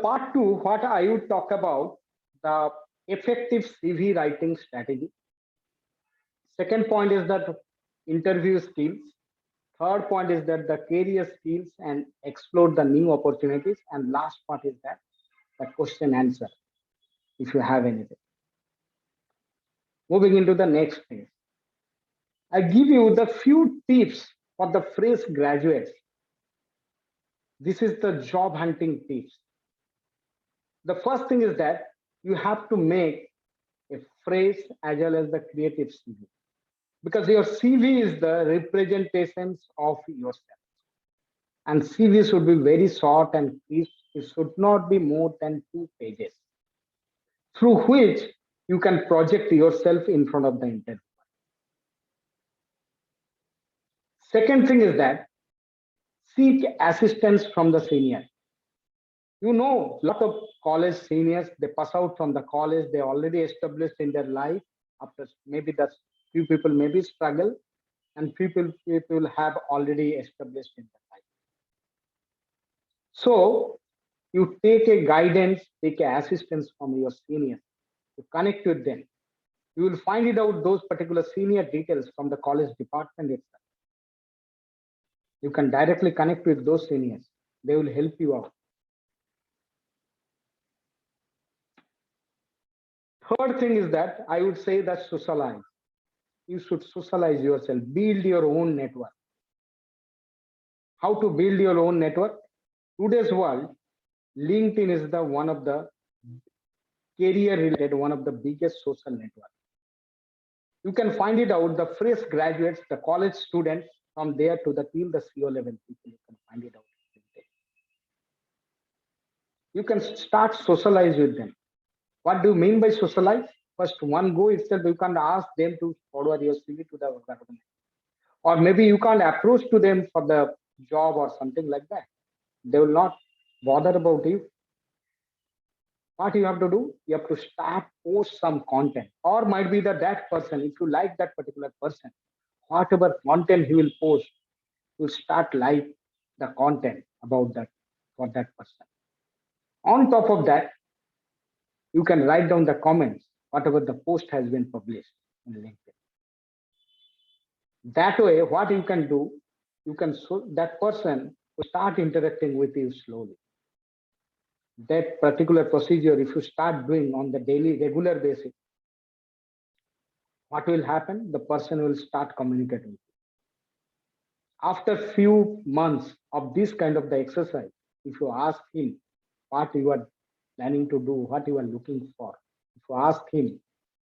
Part 2, what I would talk about, the effective CV writing strategy. Second point is that interview skills. Third point is that the career skills and explore the new opportunities. And last part is that the question answer, if you have anything. Moving into the next phase. I give you the few tips for the fresh graduates. This is the job hunting tips. The first thing is that you have to make a fresh as well as the creative CV. Because your CV is the representations of yourself. And CV should be very short and crisp. It should not be more than 2 pages, through which you can project yourself in front of the interviewer. Second thing is that seek assistance from the senior. You know, a lot of college seniors, they pass out from the college, they already established in their life. After maybe the few people maybe struggle, and people have already established in their life. So you take a guidance, take a assistance from your seniors, to connect with them. You will find it out those particular senior details from the college department itself. You can directly connect with those seniors. They will help you out. Third thing is that I would say that socialize. You should socialize yourself, build your own network. How to build your own network? Today's world, LinkedIn is the one of the career related, one of the biggest social networks. You can find it out, the fresh graduates, the college students, from there to the till the CEO level people, you can find it out. You can start socialize with them. What do you mean by socialize? First, one go itself, you can ask them to forward your CV to the organization. Or maybe you can't approach to them for the job or something like that. They will not bother about you. What you have to do, you have to start post some content, or might be that person, if you like that particular person, whatever content he will post, you start like the content about that for that person. On top of that, you can write down the comments, whatever the post has been published in LinkedIn. That way, what you can do, you can so that person will start interacting with you slowly. That particular procedure, if you start doing on the daily, regular basis, what will happen? The person will start communicating. After few months of this kind of the exercise, if you ask him what you are planning to do, what you are looking for, if you ask him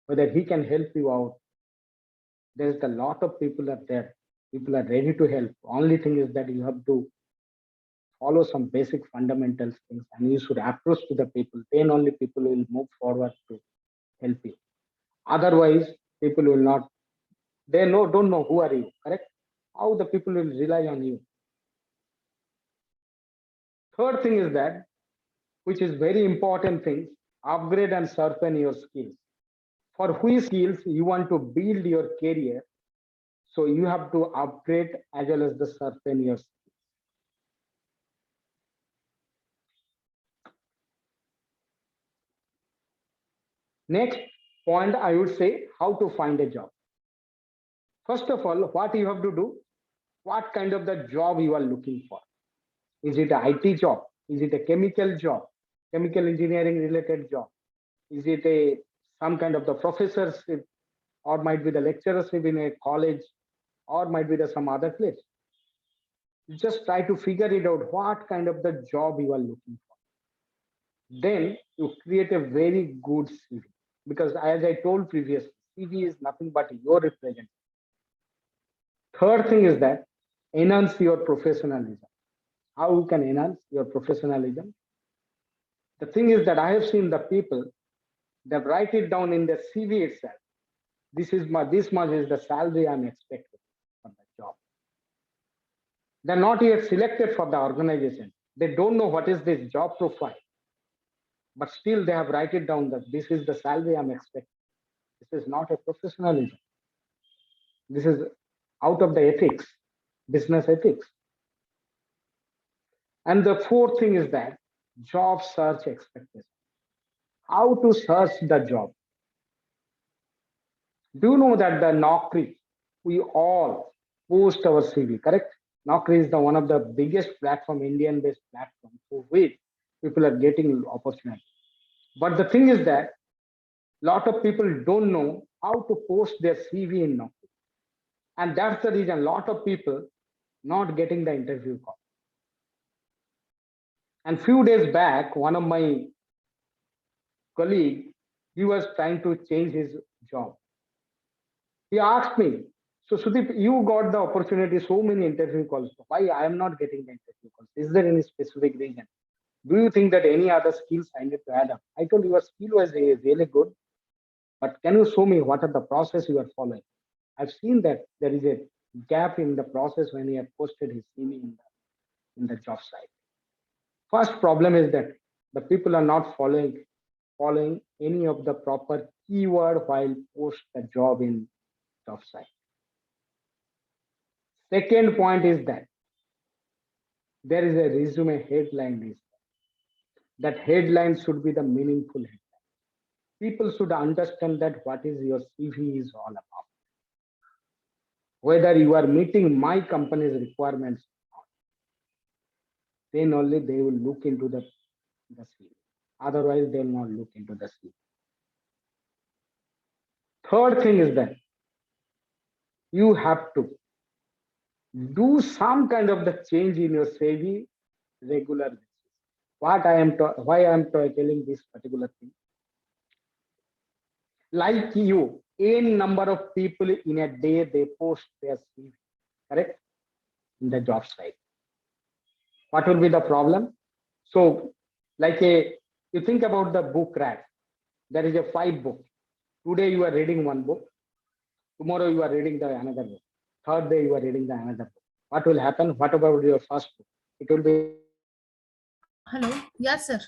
whether he can help you out, there's a lot of people are there. People are ready to help. Only thing is that you have to follow some basic fundamentals things and you should approach to the people. Then only people will move forward to help you. Otherwise, people will not, they don't know who are you, correct? How the people will rely on you. Third thing is that, which is very important thing, upgrade and sharpen your skills. For which skills you want to build your career, so you have to upgrade as well as the sharpen your skills. Next point, I would say how to find a job. First of all, what you have to do, what kind of the job you are looking for. Is it an IT job? Is it a chemical job? Chemical engineering related job? Is it a some kind of the professorship, or might be the lecturership in a college, or might be the some other place? You just try to figure it out what kind of the job you are looking for. Then you create a very good CV, because as I told previously, CV is nothing but your representation. Third thing is that enhance your professionalism. How you can enhance your professionalism? The thing is that I have seen the people, they write it down in the CV itself. This much is the salary I'm expecting for the job. They're not yet selected for the organization. They don't know what is this job profile, but still they have write it down that this is the salary I'm expecting. This is not a professionalism. This is out of the ethics, business ethics. And the fourth thing is that job search expectation. How to search the job? Do you know that the Naukri, we all post our CV, correct? Naukri is the one of the biggest platform, Indian-based platform, through which people are getting opportunity. But the thing is that lot of people don't know how to post their CV in Naukri, and that's the reason lot of people not getting the interview call. And few days back, one of my colleague, he was trying to change his job. He asked me, so Sudeep, you got the opportunity, so many interview calls. Why I am not getting the interview calls? Is there any specific reason? Do you think that any other skills I need to add up? I told your skill was really good, but can you show me what are the process you are following? I've seen that there is a gap in the process when he had posted his CV in the job site. First problem is that the people are not following any of the proper keyword while post the job in job site. Second point is that there is a resume headline list. That headline should be the meaningful headline. People should understand that what is your CV is all about. Whether you are meeting my company's requirements, then only they will look into the CV. Otherwise, they will not look into the CV. Third thing is that you have to do some kind of the change in your CV regularly. Why I am telling this particular thing? Like you, a number of people in a day they post their CV, correct? In the job site. What will be the problem? So, you think about the book rack. There is a 5 book. Today you are reading one book. Tomorrow you are reading the another book. Third day you are reading the another book. What will happen? What about your first book? It will be. Hello. Yes, sir.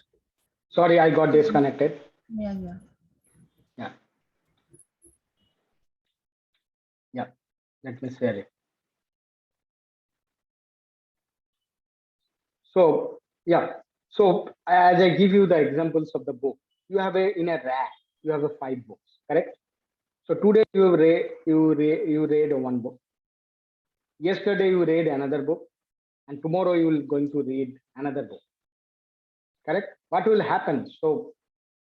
Sorry, I got disconnected. Yeah. Yeah. Yeah. Let me share it. So yeah. So as I give you the examples of the book, you have in a rack, you have 5 books, correct? So today you read one book. Yesterday you read another book, and tomorrow you will going to read another book. Correct? What will happen? So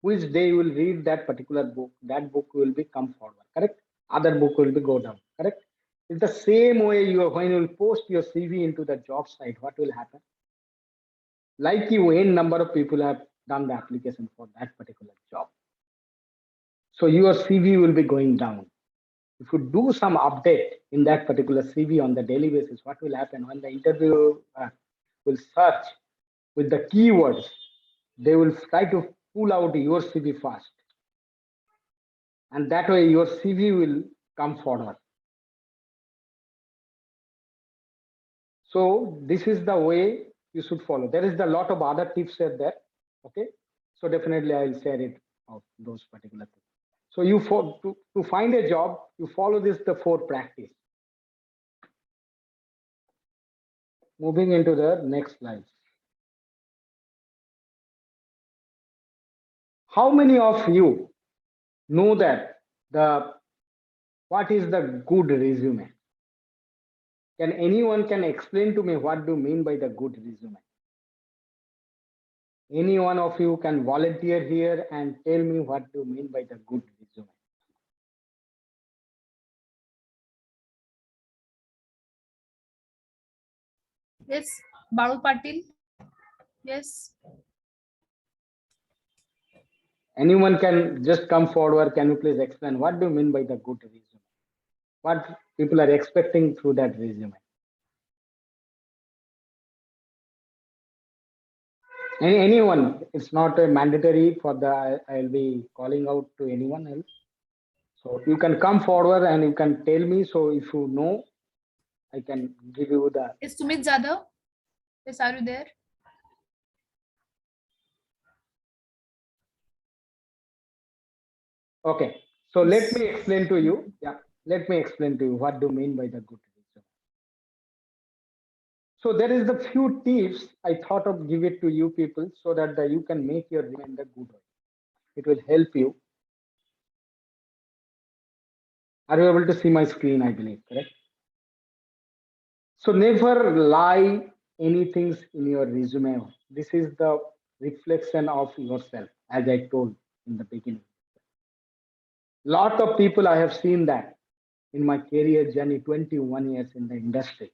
which day you will read that particular book, that book will be come forward. Correct? Other book will be go down. Correct? It's the same way when you will post your CV into the job site, what will happen? Like you, a number of people have done the application for that particular job. So your CV will be going down. If you do some update in that particular CV on the daily basis, what will happen when the interview will search with the keywords? They will try to pull out your CV fast, and that way your CV will come forward. So this is the way you should follow. There is a lot of other tips there. Okay, so definitely I will share it of those particular things. So to find a job, you follow the 4 practice. Moving into the next slide. How many of you know that what is the good resume? Can anyone can explain to me what do you mean by the good resume? Any one of you can volunteer here and tell me what do you mean by the good resume? Yes. Baru Patil. Yes. Anyone can just come forward. Can you please explain what do you mean by the good resume? What people are expecting through that resume? Anyone? It's not a mandatory for the. I'll be calling out to anyone else. So you can come forward and you can tell me. So if you know, I can give you the. Is Sumit Jadhav? Yes, are you there? Okay. So let me explain to you. Yeah. Let me explain to you what do you mean by the good resume. So there is the few tips I thought of give it to you people so that you can make your resume in the good way. It will help you. Are you able to see my screen? I believe, correct? So never lie anything in your resume. This is the reflection of yourself, as I told in the beginning. Lot of people I have seen that in my career journey, 21 years in the industry.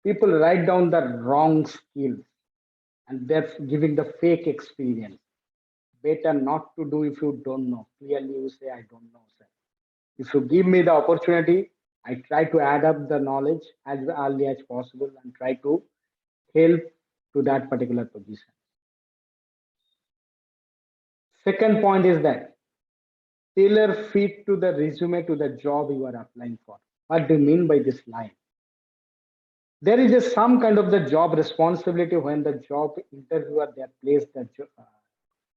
People write down the wrong skills and they're giving the fake experience. Better not to do if you don't know. Clearly, you say, I don't know, sir. If you give me the opportunity, I try to add up the knowledge as early as possible and try to help to that particular position. Second point is that tailor fit to the resume to the job you are applying for. What do you mean by this line? There is some kind of the job responsibility when the job interviewer they place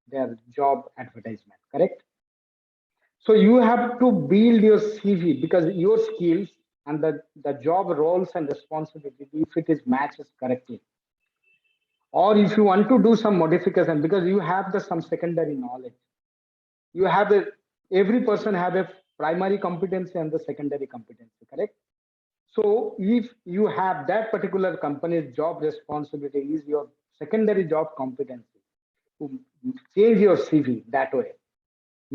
their job advertisement, correct? So you have to build your CV because your skills and the job roles and responsibility, if it is matches correctly, or if you want to do some modification because you have some secondary knowledge, you have every person have a primary competency and the secondary competency, correct? So if you have that particular company's job responsibility is your secondary job competency, to change your CV that way.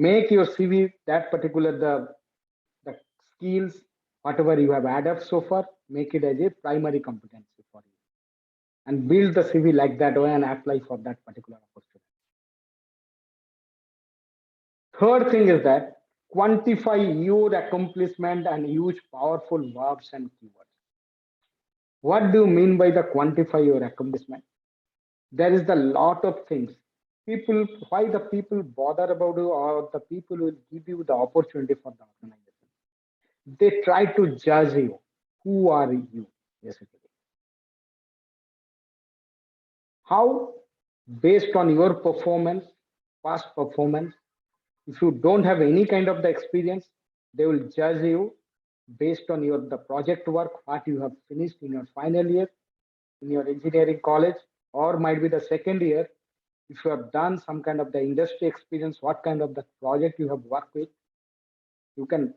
Make your CV that particular the skills, whatever you have added so far, make it as a primary competency for you. And build the CV like that way and apply for that particular opportunity. Third thing is that quantify your accomplishment and use powerful verbs and keywords. What do you mean by the quantify your accomplishment? There is a lot of things. People, why the people bother about you or the people will give you the opportunity for the organization. They try to judge you. Who are you, basically? How? Based on your performance, past performance. If you don't have any kind of the experience, they will judge you based on your the project work, what you have finished in your final year, in your engineering college, or might be the second year. If you have done some kind of the industry experience, what kind of the project you have worked with, you can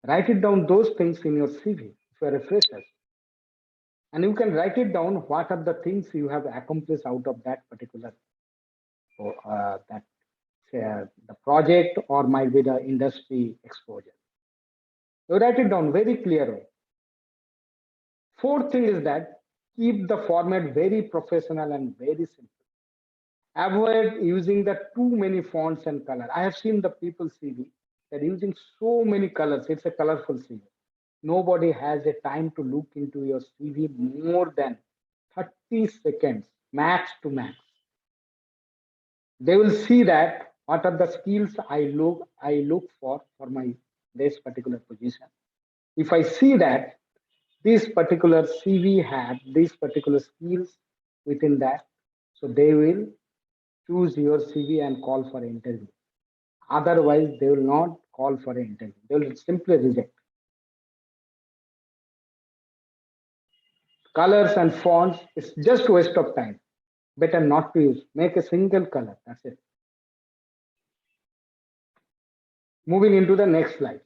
write it down those things in your CV if you are a fresher. And you can write it down what are the things you have accomplished out of that particular that the project or might be the industry exposure. You write it down very clearly. Fourth thing is that keep the format very professional and very simple. Avoid using the too many fonts and color. I have seen the people CV, they're using so many colors. It's a colorful CV. Nobody has a time to look into your CV more than 30 seconds, max to max. They will see that what are the skills I look for my this particular position. If I see that this particular CV had these particular skills within that, so they will choose your CV and call for an interview. Otherwise, they will not call for an interview. They will simply reject. Colors and fonts is just waste of time. Better not to use. Make a single color. That's it. Moving into the next slide.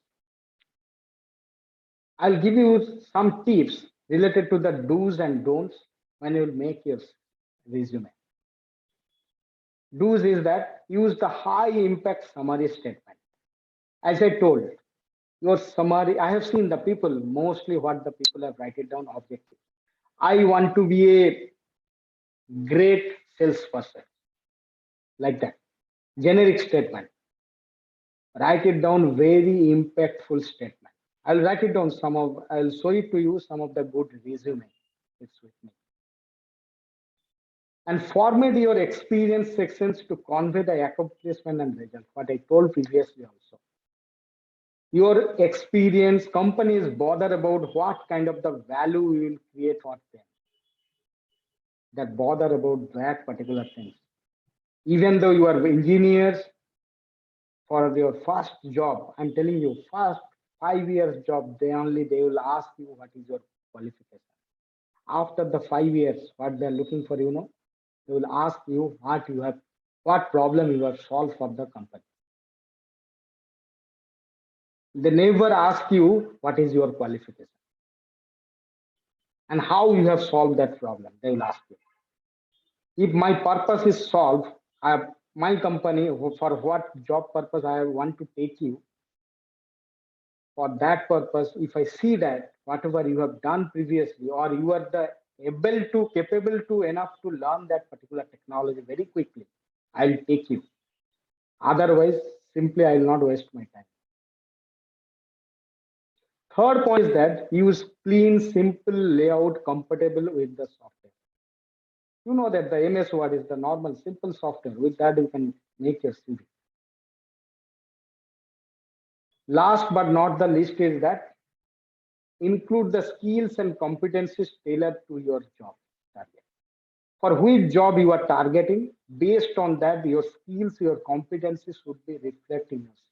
I'll give you some tips related to the do's and don'ts when you make your resume. Do's is that use the high impact summary statement. As I told, your summary, I have seen the people, mostly what the people have write it down objective. I want to be a great salesperson. Like that. Generic statement. Write it down very impactful statement. I'll write it down I'll show it to you some of the good resume. It's with me. And format your experience sections to convey the accomplishment and result. What I told previously also. Your experience, companies bother about what kind of the value you will create for them. That bother about that particular thing. Even though you are engineers, for your first job, I'm telling you, first 5 years job, they will ask you what is your qualification. After the 5 years, what they're looking for, they will ask you what problem you have solved for the company. They never ask you what is your qualification and how you have solved that problem. They will ask you. If my purpose is solved, my company, for what job purpose I want to take you, for that purpose, if I see that whatever you have done previously, or you are capable to enough to learn that particular technology very quickly, I'll take you. Otherwise, simply I will not waste my time. Third point is that use clean, simple layout compatible with the software. You know that the MS Word is the normal, simple software. With that, you can make your CV. Last but not the least is that include the skills and competencies tailored to your job target. For which job you are targeting, based on that, your skills, your competencies should be reflected in your CV.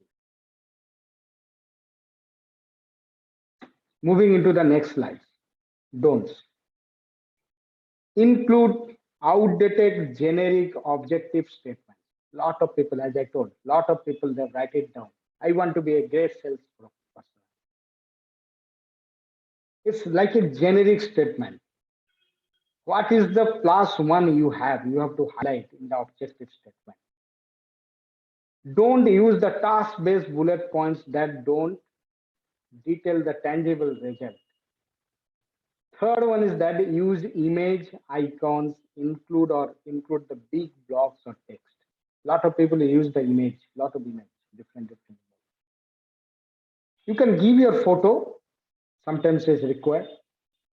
Moving into the next slide. Don'ts. Include outdated generic objective statements. Lot of people, as I told, lot of people, they write it down. I want to be a great sales person. It's like a generic statement. What is the plus one you have? You have to highlight in the objective statement. Don't use the task-based bullet points that don't detail the tangible result. Third one is that use image icons, include the big blocks or text. Lot of people use the image, lot of image, different. You can give your photo, sometimes is required.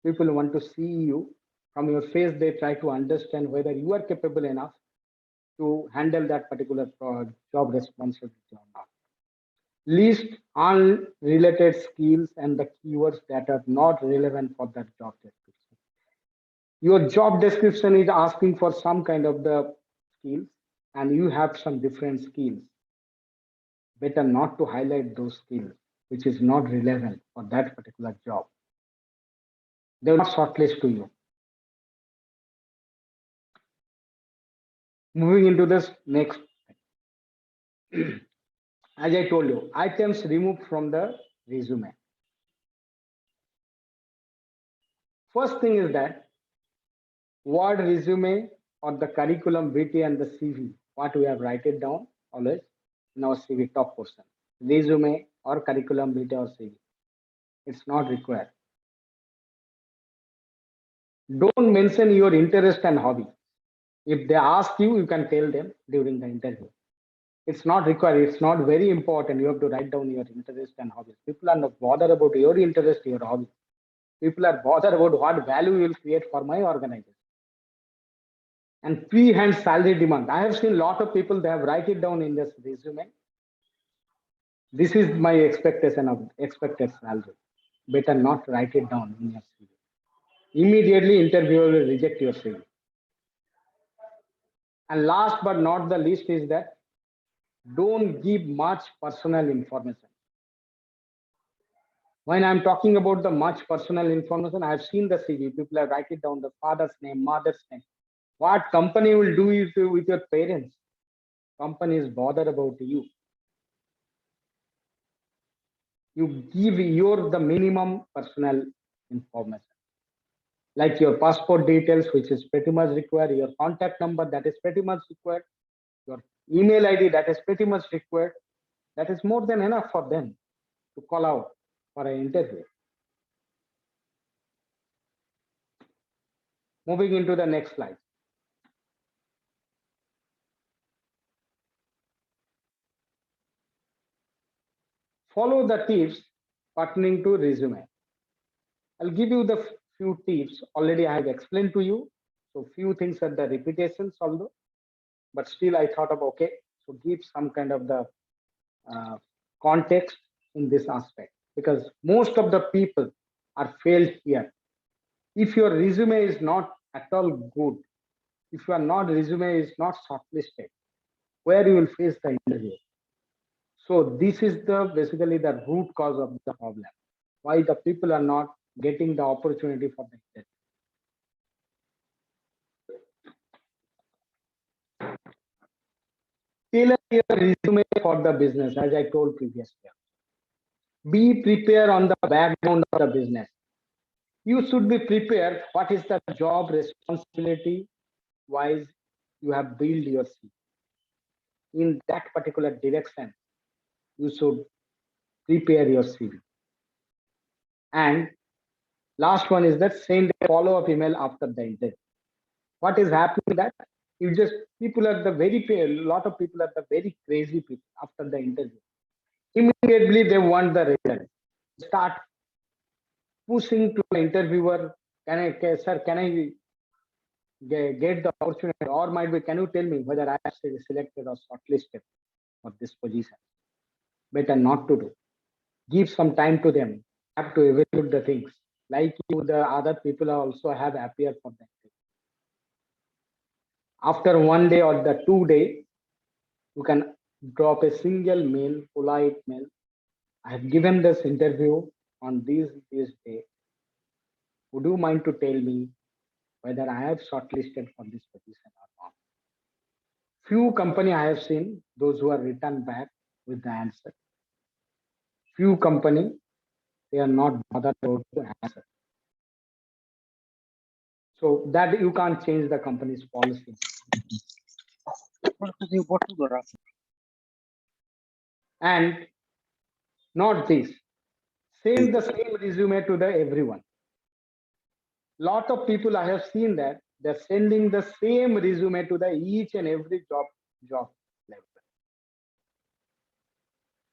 People want to see you. From your face, they try to understand whether you are capable enough to handle that particular job responsibility or not. List unrelated skills and the keywords that are not relevant for that job description. Your job description is asking for some kind of the skills, and you have some different skills. Better not to highlight those skills which is not relevant for that particular job. They will not shortlist to you. Moving into this next, as I told you, items removed from the resume. First thing is that word resume or the curriculum vitae and the CV, what we have write it down always in our CV top portion. Resume or curriculum vitae or CV. It's not required. Don't mention your interest and hobby. If they ask you, you can tell them during the interview. It's not required. It's not very important. You have to write down your interest and hobbies. People are not bothered about your interest, your hobby. People are bothered about what value you will create for my organization. And pre-hand salary demand. I have seen a lot of people, they have write it down in this resume. This is my expectation of expected salary. Better not write it down in your CV. Immediately interviewer will reject your CV. And last but not the least is that don't give much personal information. When I'm talking about the much personal information, I've seen the CV. People have write it down the father's name, mother's name. What company will do with your parents? Company is bothered about you. You give the minimum personal information, like your passport details, which is pretty much required, your contact number, that is pretty much required, your email ID, that is pretty much required. That is more than enough for them to call out for an interview. Moving into the next slide. Follow the tips pertaining to resume. I'll give you the few tips already I have explained to you. So few things are the repetitions although, but still I thought of okay, so give some kind of the context in this aspect, because most of the people are failed here. If your resume is not at all good, if your not resume is not shortlisted, where you will face the interview. So this is the basically the root cause of the problem. Why the people are not getting the opportunity for the interview. Tailor your resume for the business, as I told previously. Be prepared on the background of the business. You should be prepared what is the job responsibility wise you have built your CV. In that particular direction, you should prepare your CV. And last one is that send a follow-up email after the interview. What is happening that you just people are the very a lot of people are the very crazy people after the interview. Immediately they want the result. Start pushing to the interviewer. Can I get the opportunity, or might be, can you tell me whether I have selected or shortlisted for this position? Better not to do. Give some time to them. Have to evaluate the things. Like you, the other people also have appeared for that. After 1 day or the 2 day, you can drop a single mail, polite mail. I have given this interview on this day. Would you mind to tell me whether I have shortlisted for this position or not? Few company I have seen those who are returned back with the answer. Few company they are not bothered about the answer. So that you can't change the company's policy. And not this. Send the same resume to the everyone. Lot of people I have seen that they're sending the same resume to the each and every job level.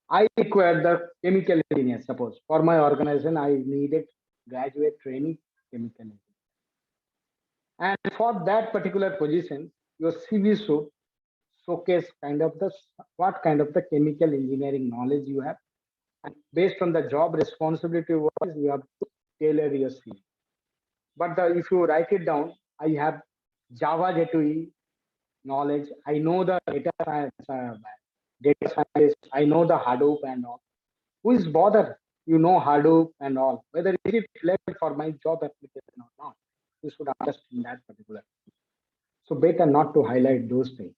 I require the chemical engineer. Suppose for my organization, I needed graduate training chemical engineer. And for that particular position, your CV should showcase kind of the what kind of the chemical engineering knowledge you have. And based on the job responsibility wise, you have to tailor your CV. But if you write it down, I have Java J2E knowledge. I know the data science. I know the Hadoop and all. Who is bothered? You know Hadoop and all. Whether is it relevant for my job application or not? You should understand that particular. So better not to highlight those things.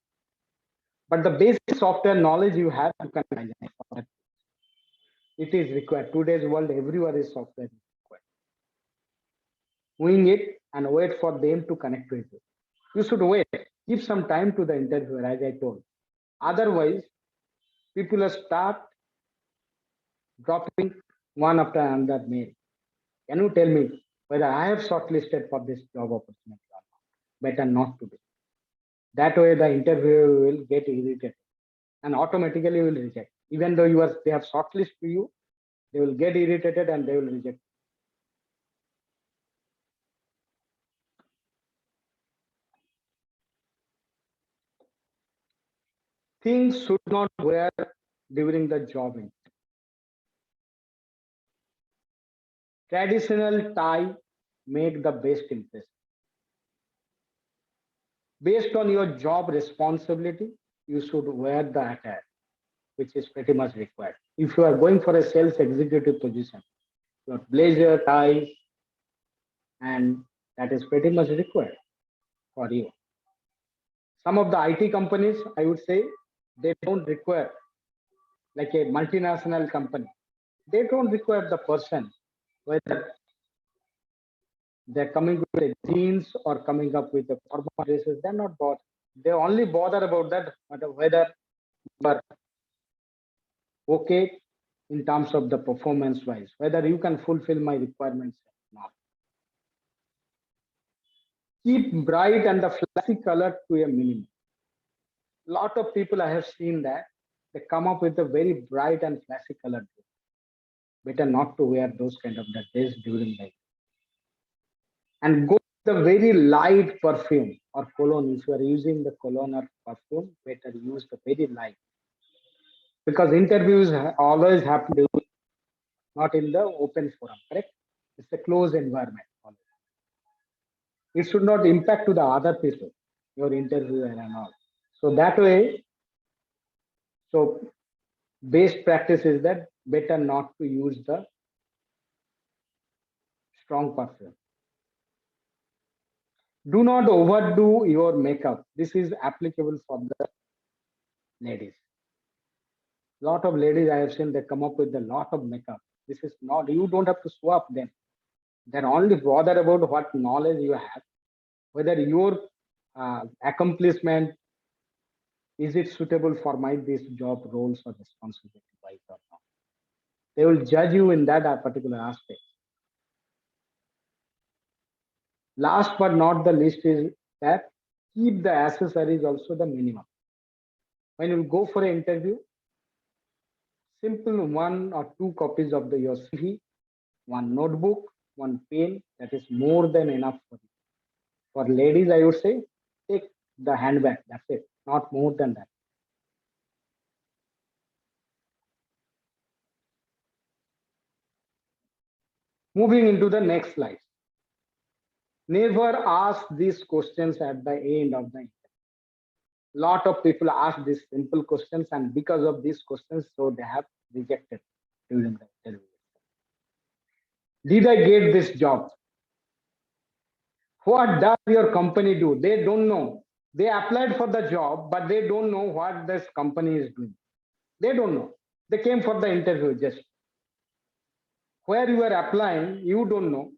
But the basic software knowledge you have, you can highlight for that. It is required. Today's world, everywhere is software required. Wing it and wait for them to connect with you. You should wait. Give some time to the interviewer, as I told. Otherwise, people will start dropping one after another mail. Can you tell me whether I have shortlisted for this job opportunity or not? Better not to be. That way, the interviewer will get irritated and automatically will reject. Even though they have shortlisted you, they will get irritated and they will reject. Things should not wear during the job interview. Traditional tie make the best impression. Based on your job responsibility, you should wear the attire, which is pretty much required. If you are going for a sales executive position, your blazer, tie, and that is pretty much required for you. Some of the IT companies, I would say, they don't require, like a multinational company, they don't require the person whether they're coming with the jeans or coming up with the formal dresses. They're not bothered. They only bother about that whether you are okay in terms of the performance wise, whether you can fulfill my requirements or not. Keep bright and the flashy color to a minimum. Lot of people I have seen that they come up with a very bright and flashy color. Better not to wear those kind of the dress during the and go the very light perfume or cologne. If you are using the cologne or perfume, better use the very light, because interviews always happen not in the open forum, correct? It's a closed environment. It should not impact to the other people, your interviewer and all. So that way, so best practice is that better not to use the strong perfume. Do not overdo your makeup. This is applicable for the ladies. Lot of ladies I have seen, they come up with a lot of makeup. This is not, you don't have to swap them. They're only bothered about what knowledge you have, whether your accomplishment is it suitable for my this job roles or responsibility wise or not. They will judge you in that particular aspect. Last but not the least is that keep the accessories also the minimum. When you go for an interview, simple 1 or 2 copies of your CV, one notebook, one pen, that is more than enough for you. For ladies, I would say, take the handbag, that's it, not more than that. Moving into the next slide. Never ask these questions at the end of the interview. Lot of people ask these simple questions, and because of these questions, so they have rejected during the interview. Did I get this job? What does your company do? They don't know. They applied for the job, but they don't know what this company is doing. They don't know. They came for the interview just. Where you are applying, you don't know.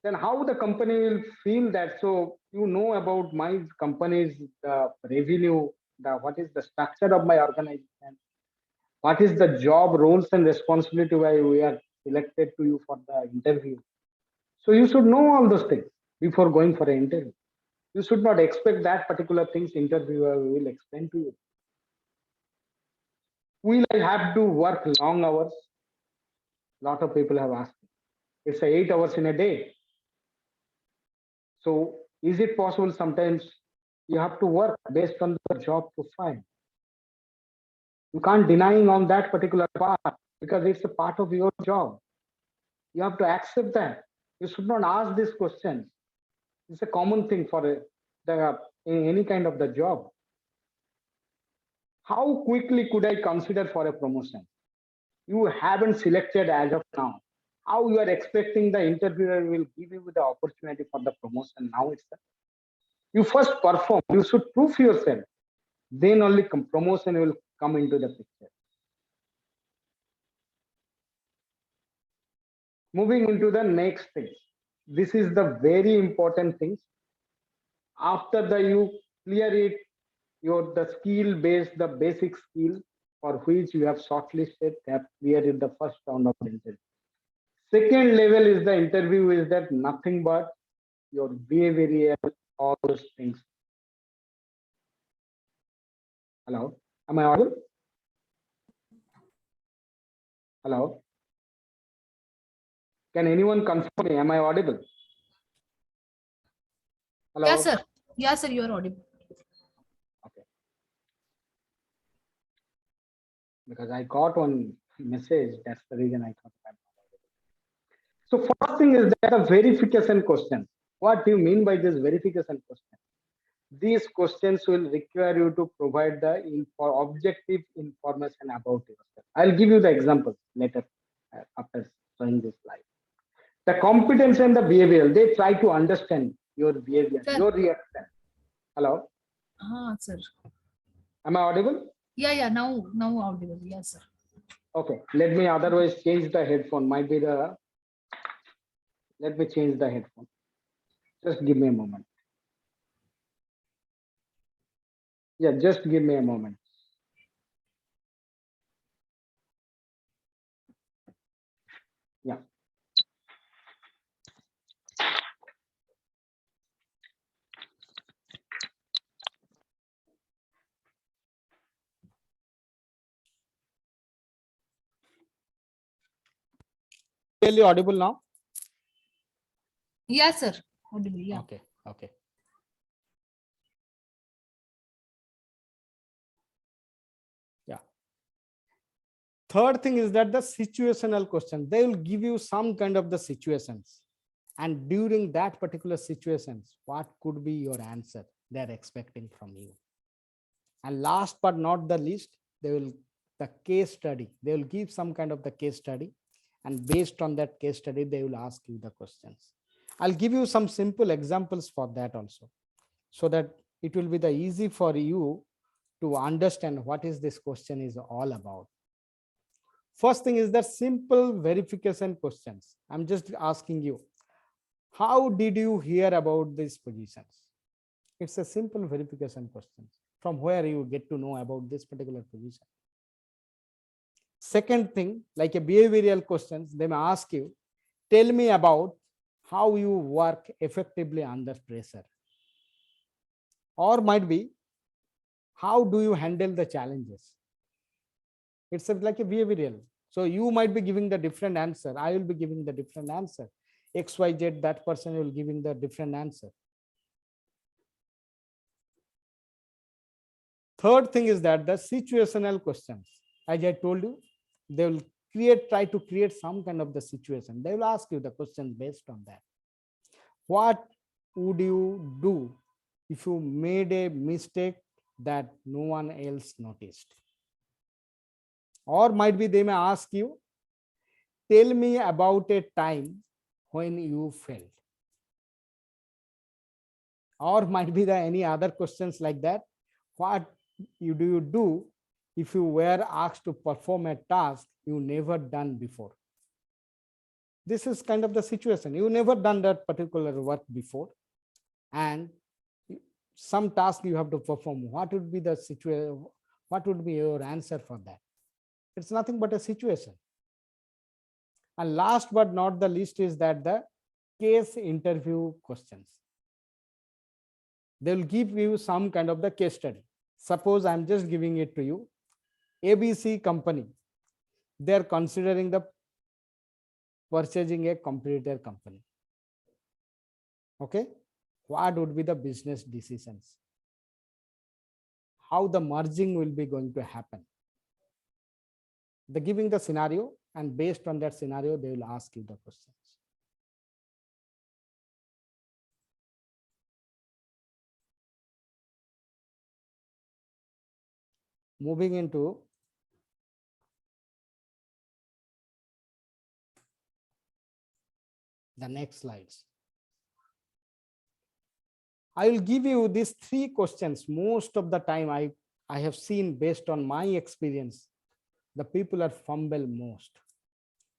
Then how the company will feel that? So you know about my company's revenue, what is the structure of my organization, What is the job roles and responsibility why we are selected to you for the interview? So you should know all those things before going for an interview. You should not expect that particular things interviewer will explain to you. Will I have to work long hours? Lot of people have asked. It's a 8 hours in a day. So is it possible sometimes you have to work based on the job profile? You can't denying on that particular part because it's a part of your job. You have to accept that. You should not ask these questions. It's a common thing for in any kind of the job. How quickly could I consider for a promotion? You haven't selected as of now. How you are expecting the interviewer will give you the opportunity for the promotion now itself? You first perform. You should prove yourself. Then only promotion will come into the picture. Moving into the next thing. This is the very important things. After the you clear it, your the skill based, the basic skill for which you have shortlisted, they have cleared the first round of the interview. Second level is the interview is that nothing but your behavioral, all those things. Hello, am I audible? Hello, can anyone confirm me? Am I audible? Hello. Yes, sir. Yes, sir. You are audible. Okay. Because I got one message, that's the reason I thought I'm not audible. So first thing is that a verification question. What do you mean by this verification question? These questions will require you to provide the objective information about yourself. I'll give you the examples later after showing this slide. The competence and the behavioral, they try to understand your behavior, Sir. your reaction. Hello, Sir. am I audible? Yeah. Now audible. Yes, sir. Okay, let me otherwise change the headphone. Might be the. Let me change the headphone. Just give me a moment. Yeah, just give me a moment. Yeah. Clearly audible now? Yes, sir. Audible. Yeah. Okay. Okay. Yeah. Third thing is that the situational question, they will give you some kind of the situations. And during that particular situations, what could be your answer they're expecting from you? And last but not the least, they will the case study. They will give some kind of the case study. And based on that case study, they will ask you the questions. I'll give you some simple examples for that also, so that it will be the easy for you to understand what is this question is all about. First thing is that simple verification questions. I'm just asking you, how did you hear about these positions? It's a simple verification question. From where you get to know about this particular position. Second thing, like a behavioral questions, they may ask you, tell me about how you work effectively under pressure. Or might be, how do you handle the challenges? It's like a behavioral. So you might be giving the different answer. I will be giving the different answer. XYZ, that person will giving the different answer. Third thing is that the situational questions, as I told you, they will try to create some kind of the situation. They will ask you the questions based on that. What would you do if you made a mistake that no one else noticed? Or might be they may ask you, tell me about a time when you failed. Or might be there any other questions like that. What do you do if you were asked to perform a task you never done before? This is kind of the situation. You never done that particular work before, and some task you have to perform. What would be the situation? What would be your answer for that? It's nothing but a situation. And last but not the least is that the case interview questions. They will give you some kind of the case study. Suppose I'm just giving it to you. ABC company, they're considering the purchasing a competitor company. Okay, what would be the business decisions? How the merging will be going to happen? They're giving the scenario, and based on that scenario, they will ask you the questions. Moving into the next slides. I will give you these 3 questions. Most of the time I have seen, based on my experience, the people are fumble most.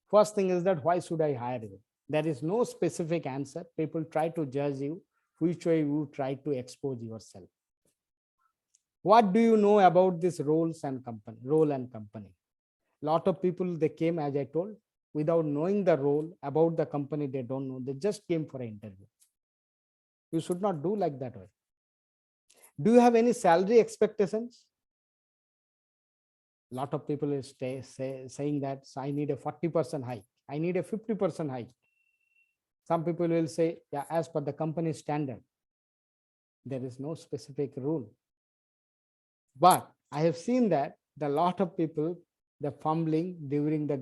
First thing is that, why should I hire you? There is no specific answer. People try to judge you, which way you try to expose yourself. What do you know about this role and company? Lot of people, they came, as I told, without knowing the role, about the company, they don't know. They just came for an interview. You should not do like that way. Do you have any salary expectations? Lot of people is saying that, so I need a 40% hike. I need a 50% hike. Some people will say, yeah, as per the company standard. There is no specific rule. But I have seen that the lot of people, the fumbling during the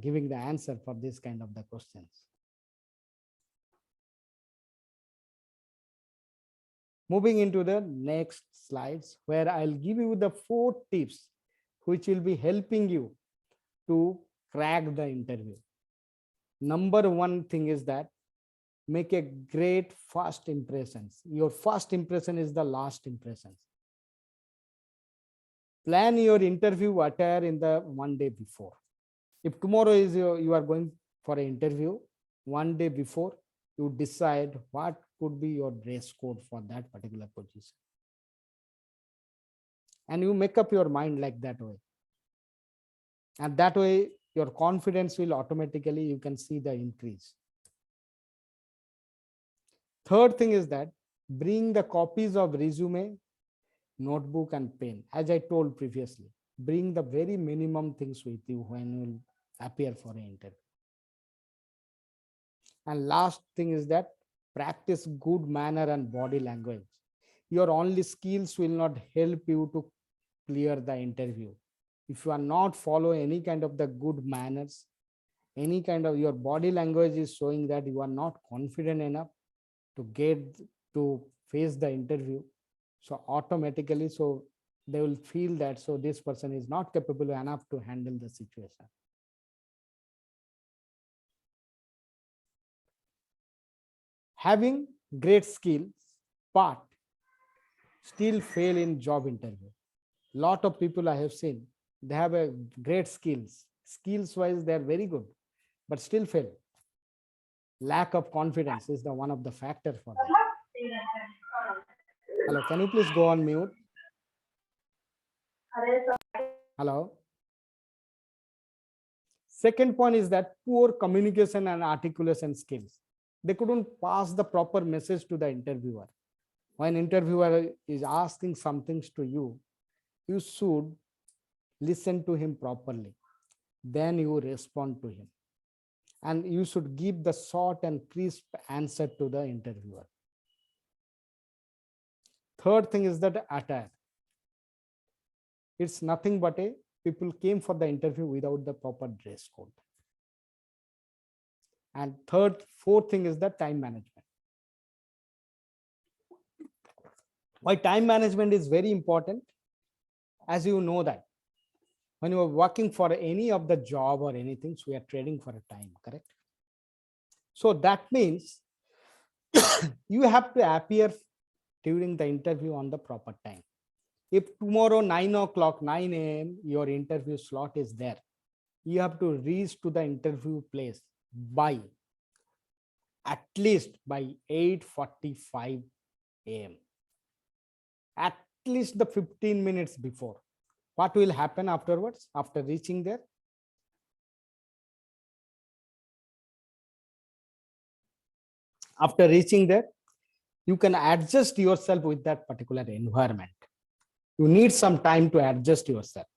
giving the answer for this kind of the questions. Moving into the next slides, where I'll give you the 4 tips which will be helping you to crack the interview. Number 1 thing is that, make a great first impressions. Your first impression is the last impressions. Plan your interview attire in the 1 day before. If tomorrow is you are going for an interview, 1 day before, you decide what could be your dress code for that particular position. And you make up your mind like that way. And that way, your confidence will automatically, you can see the increase. Third thing is that, bring the copies of resume, notebook and pen. As I told previously, bring the very minimum things with you when you will appear for an interview. And last thing is that, practice good manner and body language. Your only skills will not help you to clear the interview. If you are not following any kind of the good manners, any kind of your body language is showing that you are not confident enough to get to face the interview. So automatically, so they will feel that, so this person is not capable enough to handle the situation. Having great skills, but still fail in job interview. Lot of people I have seen, they have a great skills wise, they are very good, but still fail. Lack of confidence is the one of the factors for that. Hello, can you please go on mute? Hello. Second point is that, poor communication and articulation skills. They couldn't pass the proper message to the interviewer. When interviewer is asking some things to you, you should listen to him properly. Then you respond to him. And you should give the short and crisp answer to the interviewer. Third thing is that attire. It's nothing but people came for the interview without the proper dress code. And fourth thing is the time management. Why time management is very important? As you know that when you are working for any of the job or anything, so we are trading for a time, correct? So that means you have to appear during the interview on the proper time. If tomorrow 9 o'clock, 9 a.m., your interview slot is there, you have to reach to the interview place by at least by 8:45 a.m. At least the 15 minutes before. What will happen afterwards, after reaching there? After reaching there, you can adjust yourself with that particular environment. You need some time to adjust yourself.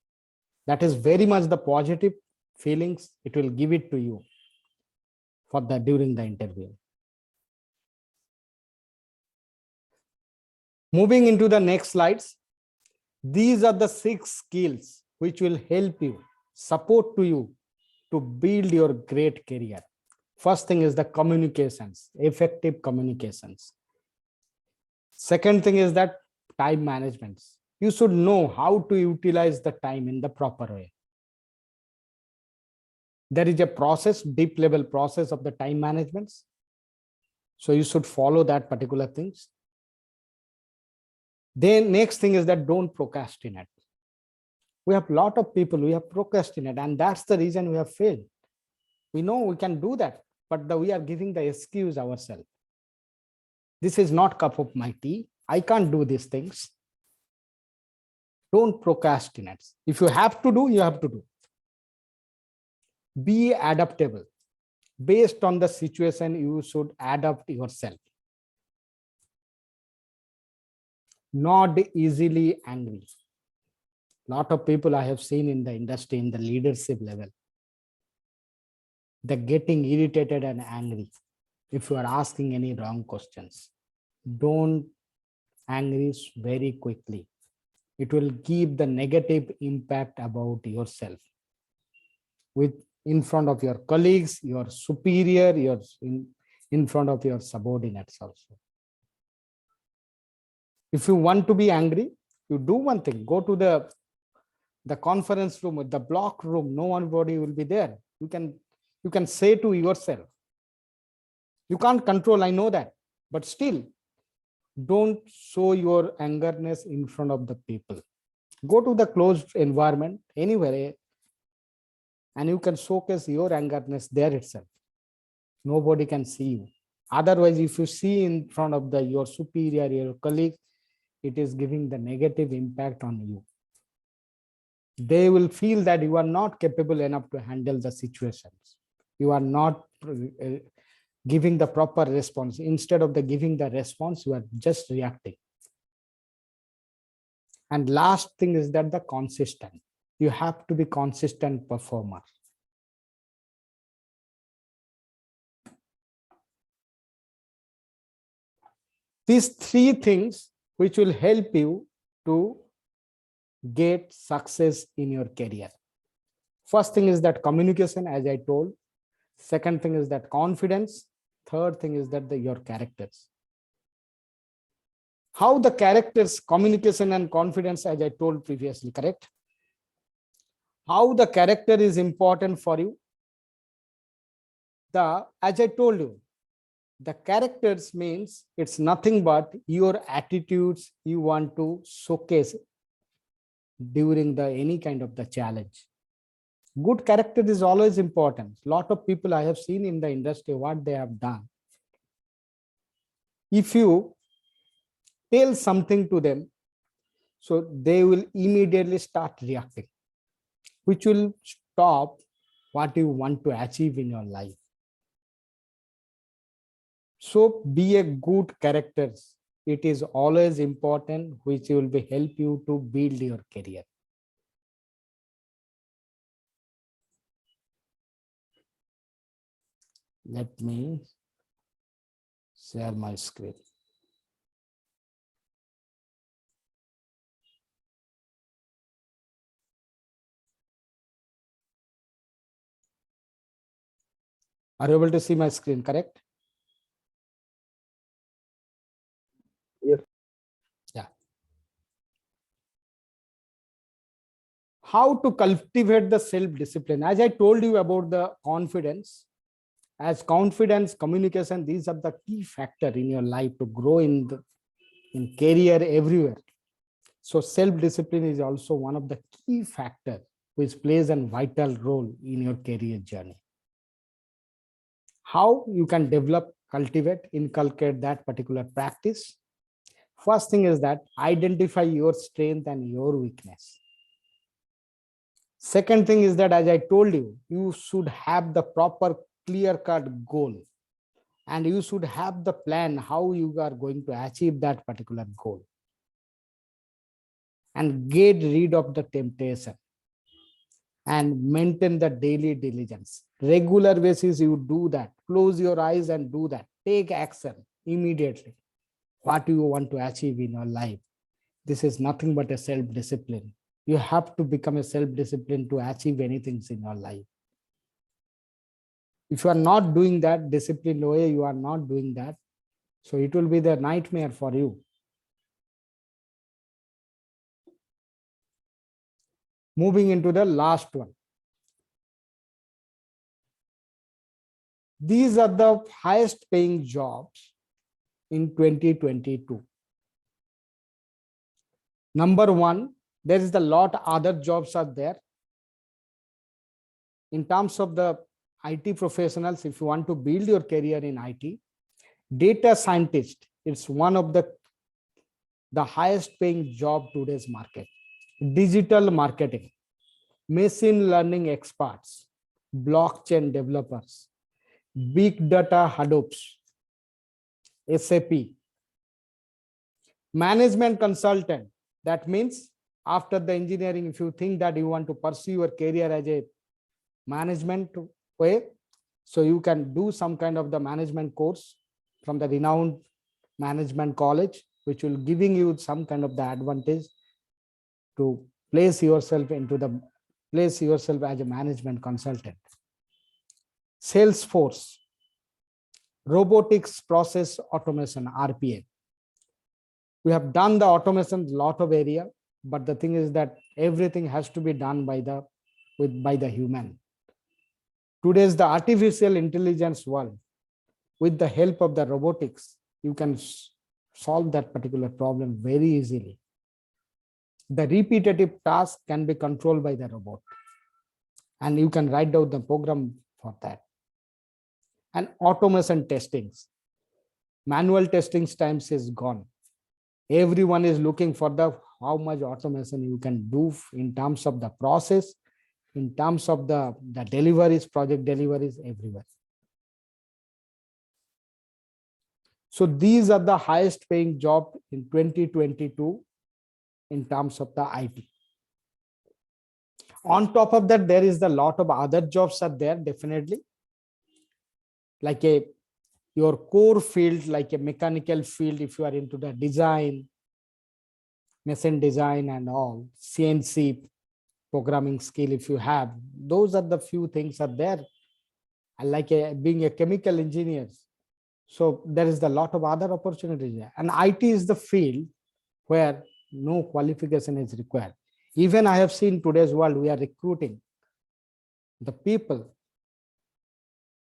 That is very much the positive feelings it will give it to you for the during the interview. Moving into the next slides, these are the 6 skills which will help you, support to you to build your great career. First thing is the communications, effective communications. Second thing is that time management. You should know how to utilize the time in the proper way. There is a process, deep level process of the time management. So you should follow that particular things. Then next thing is that don't procrastinate. We have a lot of people, we have procrastinated, and that's the reason we have failed. We know we can do that, but we are giving the excuse ourselves. This is not cup of my tea. I can't do these things. Don't procrastinate. If you have to do, you have to do. Be adaptable. Based on the situation, you should adapt yourself. Not easily angry. Lot of people I have seen in the industry, in the leadership level, they're getting irritated and angry if you are asking any wrong questions. Don't angry very quickly. It will give the negative impact about yourself with in front of your colleagues, your superior, your in front of your subordinates also. If you want to be angry, you do one thing, go to the conference room, the block room, no one will be there. You can say to yourself, you can't control, I know that, but still don't show your angerness in front of the people. Go to the closed environment anywhere and you can showcase your angerness there itself. Nobody can see you. Otherwise, if you see in front of your superior, your colleague, it is giving the negative impact on you. They will feel that you are not capable enough to handle the situations. You are not giving the proper response. Instead of giving the response, you are just reacting. And last thing is that the consistent. You have to be consistent performer. These 3 things which will help you to get success in your career. First thing is that communication, as I told. Second thing is that confidence. Third thing is that your characters. How the characters, communication and confidence, as I told previously, correct? How the character is important for you. As I told you, the characters means it's nothing but your attitudes you want to showcase during any kind of the challenge. Good character is always important. Lot of people I have seen in the industry, what they have done. If you tell something to them, so they will immediately start reacting, which will stop what you want to achieve in your life. So be a good character. It is always important, which will help you to build your career. Let me share my screen. Are you able to see my screen, correct? Yes. Yeah. How to cultivate the self-discipline. As I told you about the confidence, as confidence, communication, these are the key factor in your life to grow in career everywhere. So self-discipline is also one of the key factor which plays a vital role in your career journey. How you can develop, cultivate, inculcate that particular practice. First thing is that identify your strength and your weakness. Second thing is that, as I told you, you should have the proper clear-cut goal, and you should have the plan how you are going to achieve that particular goal, and get rid of the temptation and maintain the daily diligence. Regular basis, you do that. Close your eyes and do that. Take action immediately. What you want to achieve in your life. This is nothing but a self-discipline. You have to become a self-discipline to achieve anything in your life. If you are not doing that disciplined way, you are not doing that. So it will be the nightmare for you. Moving into the last one. These are the highest paying jobs in 2022. Number one, there is a lot other jobs are there. In terms of the IT professionals, if you want to build your career in IT, data scientist, it's one of the highest paying job today's market. Digital marketing, machine learning experts, blockchain developers, big data Hadoops, SAP, management consultant. That means after the engineering, if you think that you want to pursue your career as a management way, so you can do some kind of the management course from the renowned management college, which will giving you some kind of the advantage to place yourself as a management consultant. Salesforce, robotics process automation, RPA. We have done the automation lot of area, but the thing is that everything has to be done by the human. Today's the artificial intelligence world, with the help of the robotics, you can solve that particular problem very easily. The repetitive task can be controlled by the robot, and you can write down the program for that. And automation testings, manual testing times is gone. Everyone is looking for how much automation you can do in terms of the process, in terms of the deliveries, project deliveries, everywhere. So these are the highest paying job in 2022 in terms of the IT. On top of that, there is a lot of other jobs are there, definitely. Like your core field, like a mechanical field, if you are into the design, machine design and all, CNC programming skill, if you have, those are the few things are there. And like being a chemical engineer, so there is a lot of other opportunities there. And IT is the field where no qualification is required. Even I have seen today's world, we are recruiting the people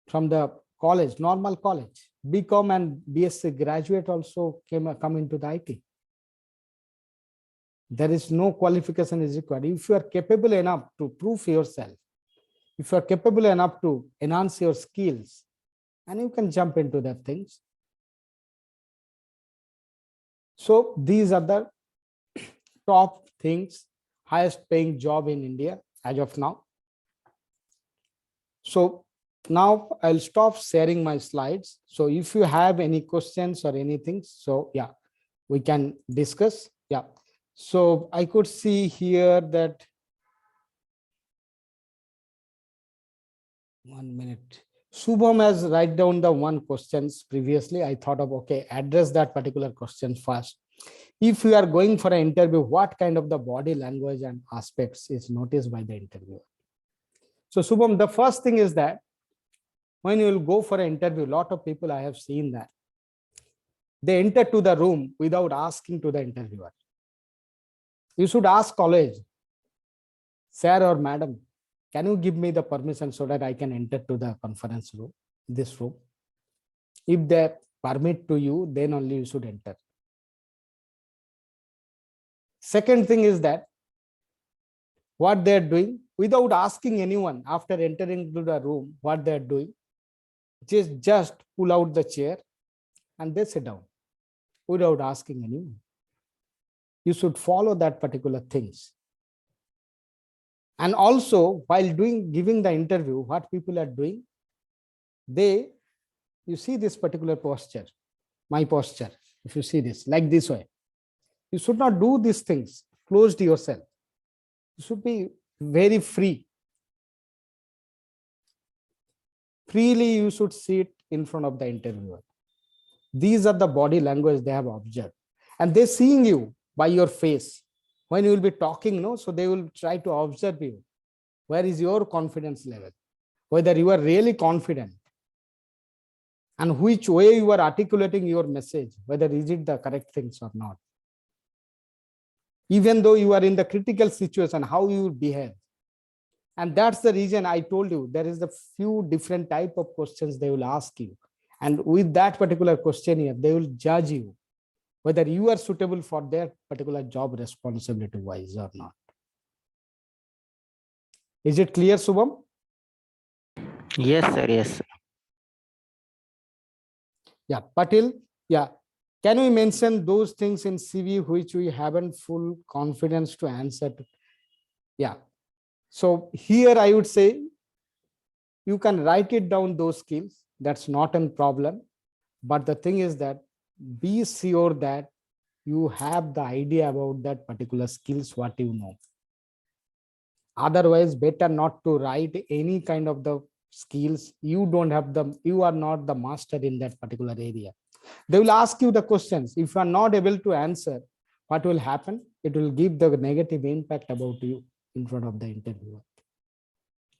from the college, normal college, BCom and BSc graduate also come into the IT. There is no qualification is required. If you are capable enough to prove yourself, if you are capable enough to enhance your skills, and you can jump into that things. So these are the top things, highest paying job in India as of now. So now I'll stop sharing my slides. So if you have any questions or anything, so yeah, we can discuss. Yeah. So I could see here that 1 minute. Shubham has write down the one questions previously. I thought of, okay, address that particular question first. If you are going for an interview, what kind of the body language and aspects is noticed by the interviewer? So Shubham, the first thing is that when you will go for an interview, a lot of people I have seen that they enter to the room without asking to the interviewer. You should ask college, sir or madam, can you give me the permission so that I can enter to the conference room, this room? If they permit to you, then only you should enter. Second thing is that what they're doing, without asking anyone, after entering to the room, what they're doing, just pull out the chair and they sit down without asking anyone. You should follow that particular things. And also while giving the interview, what people are doing, you see this particular posture, my posture, if you see this like this way, you should not do these things close to yourself. You should be very freely you should sit in front of the interviewer. These are the body language they have observed, and they're seeing you by your face when you will be talking, no? So they will try to observe you. Where is your confidence level? Whether you are really confident, and which way you are articulating your message, whether is it the correct things or not. Even though you are in the critical situation, how you behave. And that's the reason I told you there is a few different type of questions they will ask you. And with that particular questionnaire, they will judge you whether you are suitable for their particular job responsibility wise or not. Is it clear, Subham? Yes, sir. Yes, sir. Yeah, Patil. Yeah. Can we mention those things in CV which we haven't full confidence to answer to? Yeah. So here I would say you can write it down, those skills. That's not a problem. But the thing is that be sure that you have the idea about that particular skills, what you know. Otherwise, better not to write any kind of the skills. You don't have them. You are not the master in that particular area. They will ask you the questions. If you are not able to answer, what will happen? It will give the negative impact about you in front of the interviewer.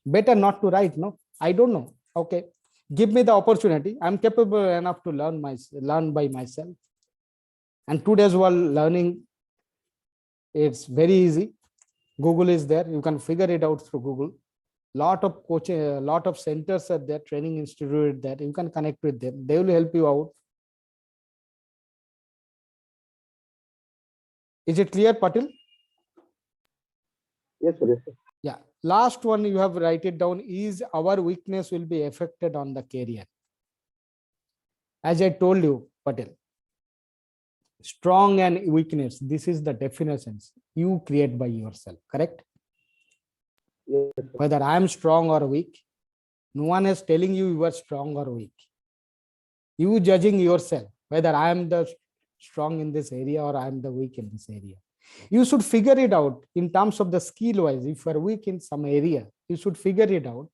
Better not to write, no? I don't know. Okay. Give me the opportunity. I'm capable enough to learn by myself. And today's world learning, it's very easy. Google is there. You can figure it out through Google. Lot of coaching, lot of centers are there, training institute there. You can connect with them. They will help you out. Is it clear, Patil? Yes, sir. Yes, sir. Yeah. Last one you have write it down is our weakness will be affected on the career. As I told you, Patil, strong and weakness, this is the definitions you create by yourself, correct? Yes, sir. Whether I am strong or weak, no one is telling you you are strong or weak. You judging yourself whether I am the strong in this area or I am the weak in this area. You should figure it out in terms of the skill wise. If you are weak in some area, you should figure it out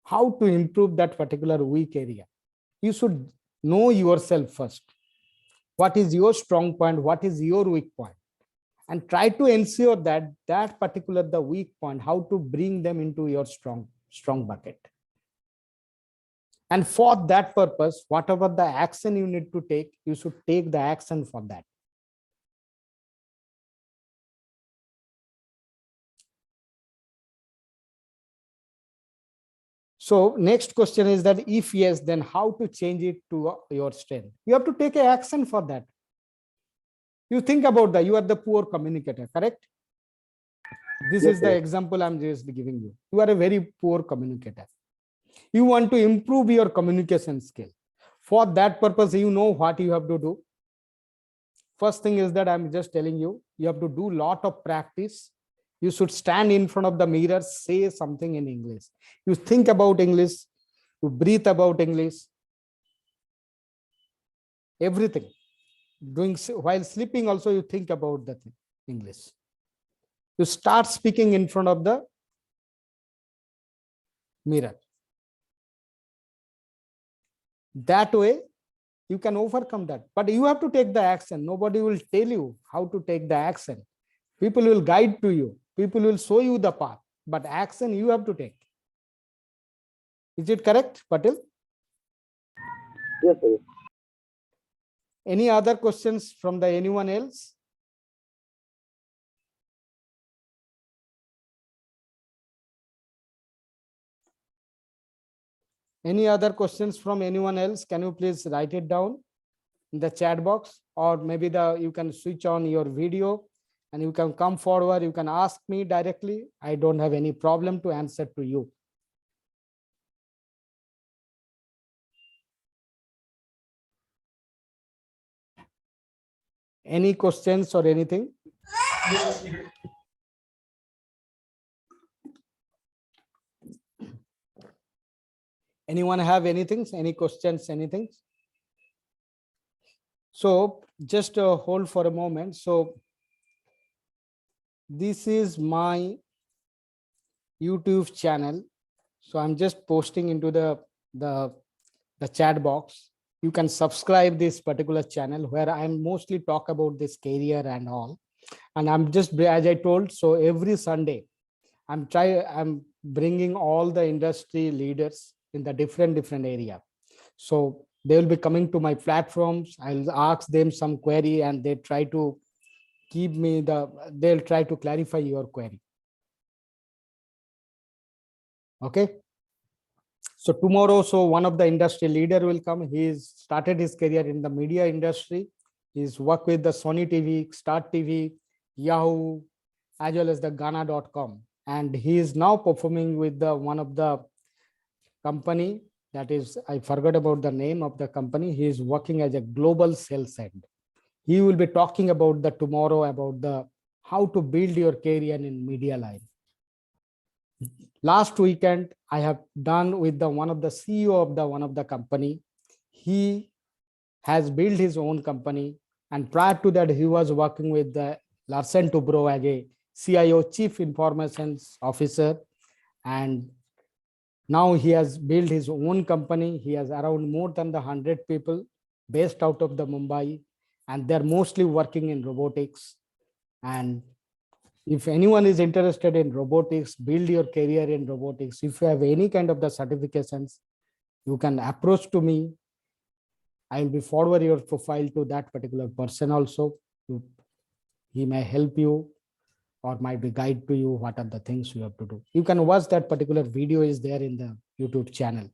how to improve that particular weak area. You should know yourself first. What is your strong point? What is your weak point? And try to ensure that that particular the weak point, how to bring them into your strong bucket. And for that purpose, whatever the action you need to take, you should take the action for that. So next question is that if yes, then how to change it to your strength? You have to take an action for that. You think about that. You are the poor communicator, correct? This Yes, is the sir. example I'm just giving you. You are a very poor communicator. You want to improve your communication skill. For that purpose, you know what you have to do. First thing is that I'm just telling you, you have to do lot of practice. You should stand in front of the mirror, say something in English. You think about English, you breathe about English, everything. While sleeping also, you think about the English. You start speaking in front of the mirror. That way, you can overcome that. But you have to take the action. Nobody will tell you how to take the action. People will guide to you. People will show you the path. But action you have to take. Is it correct, Patil? Yes, sir. Any other questions from the anyone else? Any other questions from anyone else? Can you please write it down in the chat box, or maybe you can switch on your video and you can come forward. You can ask me directly. I don't have any problem to answer to you. Any questions or anything? Anyone have anything, any questions, anything? So just hold for a moment. So this is my YouTube channel. So I'm just posting into the chat box. You can subscribe this particular channel where I'm mostly talk about this career and all. And I'm just, as I told, so every Sunday, I'm bringing all the industry leaders in the different area. So they will be coming to my platforms. I'll ask them some query and they try to they'll try to clarify your query. Okay. So tomorrow, so one of the industry leader will come. He's started his career in the media industry. He's worked with the Sony TV, Start TV, Yahoo, as well as the Ghana.com. And he is now performing with the one of the company that is, I forgot about the name of the company. He is working as a global sales head. He will be talking about the tomorrow about the how to build your career in media line. Last weekend, I have done with the one of the CEO of the one of the company. He has built his own company, and prior to that, he was working with the Larsen Toubro as a CIO, Chief Information Officer, and now he has built his own company. He has around more than the 100 people based out of the Mumbai, and they're mostly working in robotics. And if anyone is interested in robotics, build your career in robotics. If you have any kind of the certifications, you can approach to me. I will be forward your profile to that particular person also. He may help you or might be guide to you what are the things you have to do. You can watch that particular video is there in the YouTube channel.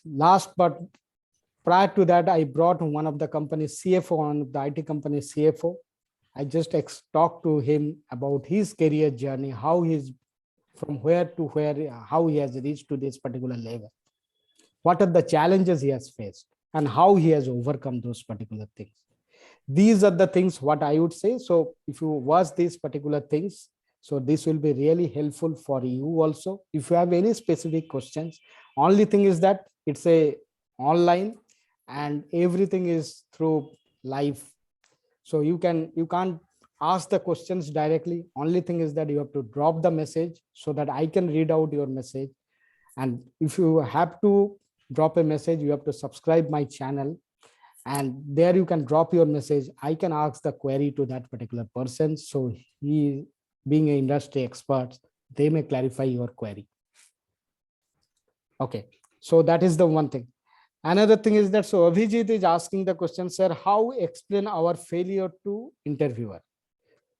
Last, but prior to that, I brought one of the company's CFO, one of the IT company CFO. I just talked to him about his career journey, how he's from where to where, how he has reached to this particular level. What are the challenges he has faced and how he has overcome those particular things. These are the things what I would say. So if you watch these particular things, so this will be really helpful for you also. If you have any specific questions, only thing is that it's a online and everything is through live. So you can't ask the questions directly. Only thing is that you have to drop the message so that I can read out your message. And if you have to drop a message, you have to subscribe my channel. And there you can drop your message. I can ask the query to that particular person. So he, being an industry expert, they may clarify your query. Okay, so that is the one thing. Another thing is that, so Abhijit is asking the question, sir, how explain our failure to interviewer?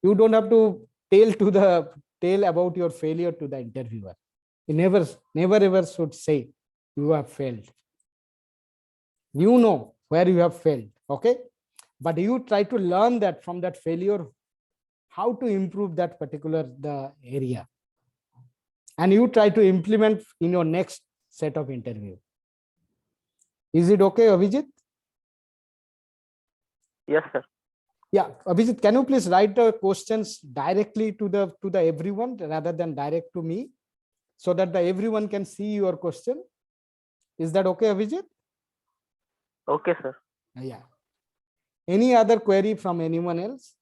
You don't have to tell about your failure to the interviewer. You never ever should say you have failed. You know where you have failed, okay? But you try to learn that from that failure, how to improve that particular the area. And you try to implement in your next set of interview. Is it okay, Abhijit? Yes, sir. Yeah, Abhijit, can you please write the questions directly to the everyone rather than direct to me, so that the everyone can see your question? Is that okay, Abhijit? Okay, sir. Yeah. Any other query from anyone else?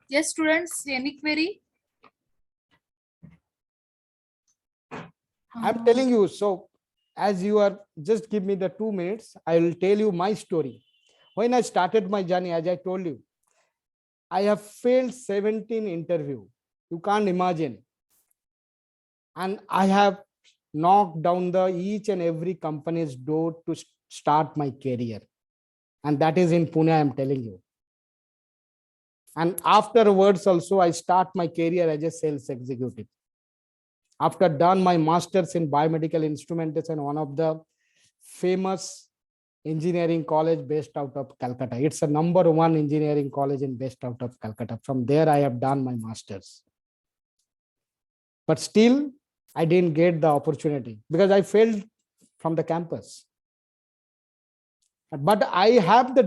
Yes, students, any query? I'm telling you, so as you are, just give me the 2 minutes. I will tell you my story. When I started my journey, as I told you, I have failed 17 interview. You can't imagine. And I have knocked down the each and every company's door to start my career. And that is in Pune, I'm telling you. And afterwards also, I start my career as a sales executive. After done my master's in biomedical instrumentation, one of the famous engineering college based out of Calcutta. It's a #1 engineering college in based out of Calcutta. From there, I have done my master's. But still, I didn't get the opportunity because I failed from the campus. But I have the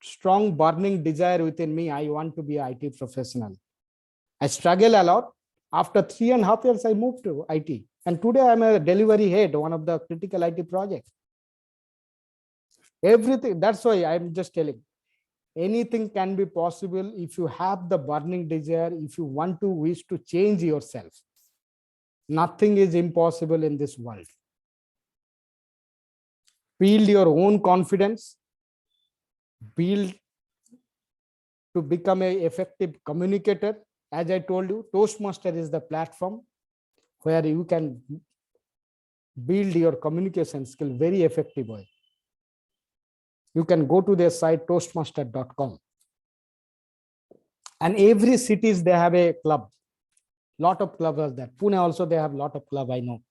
strong burning desire within me. I want to be an IT professional. I struggle a lot. After 3.5 years, I moved to IT. And today I'm a delivery head, one of the critical IT projects. Everything, that's why I'm just telling, anything can be possible if you have the burning desire, if you want to wish to change yourself. Nothing is impossible in this world. Build your own confidence, build to become an effective communicator. As I told you, Toastmaster is the platform where you can build your communication skill very effective way. You can go to their site toastmaster.com. And every cities they have a club. Lot of clubs are there. Pune also they have lot of club, I know.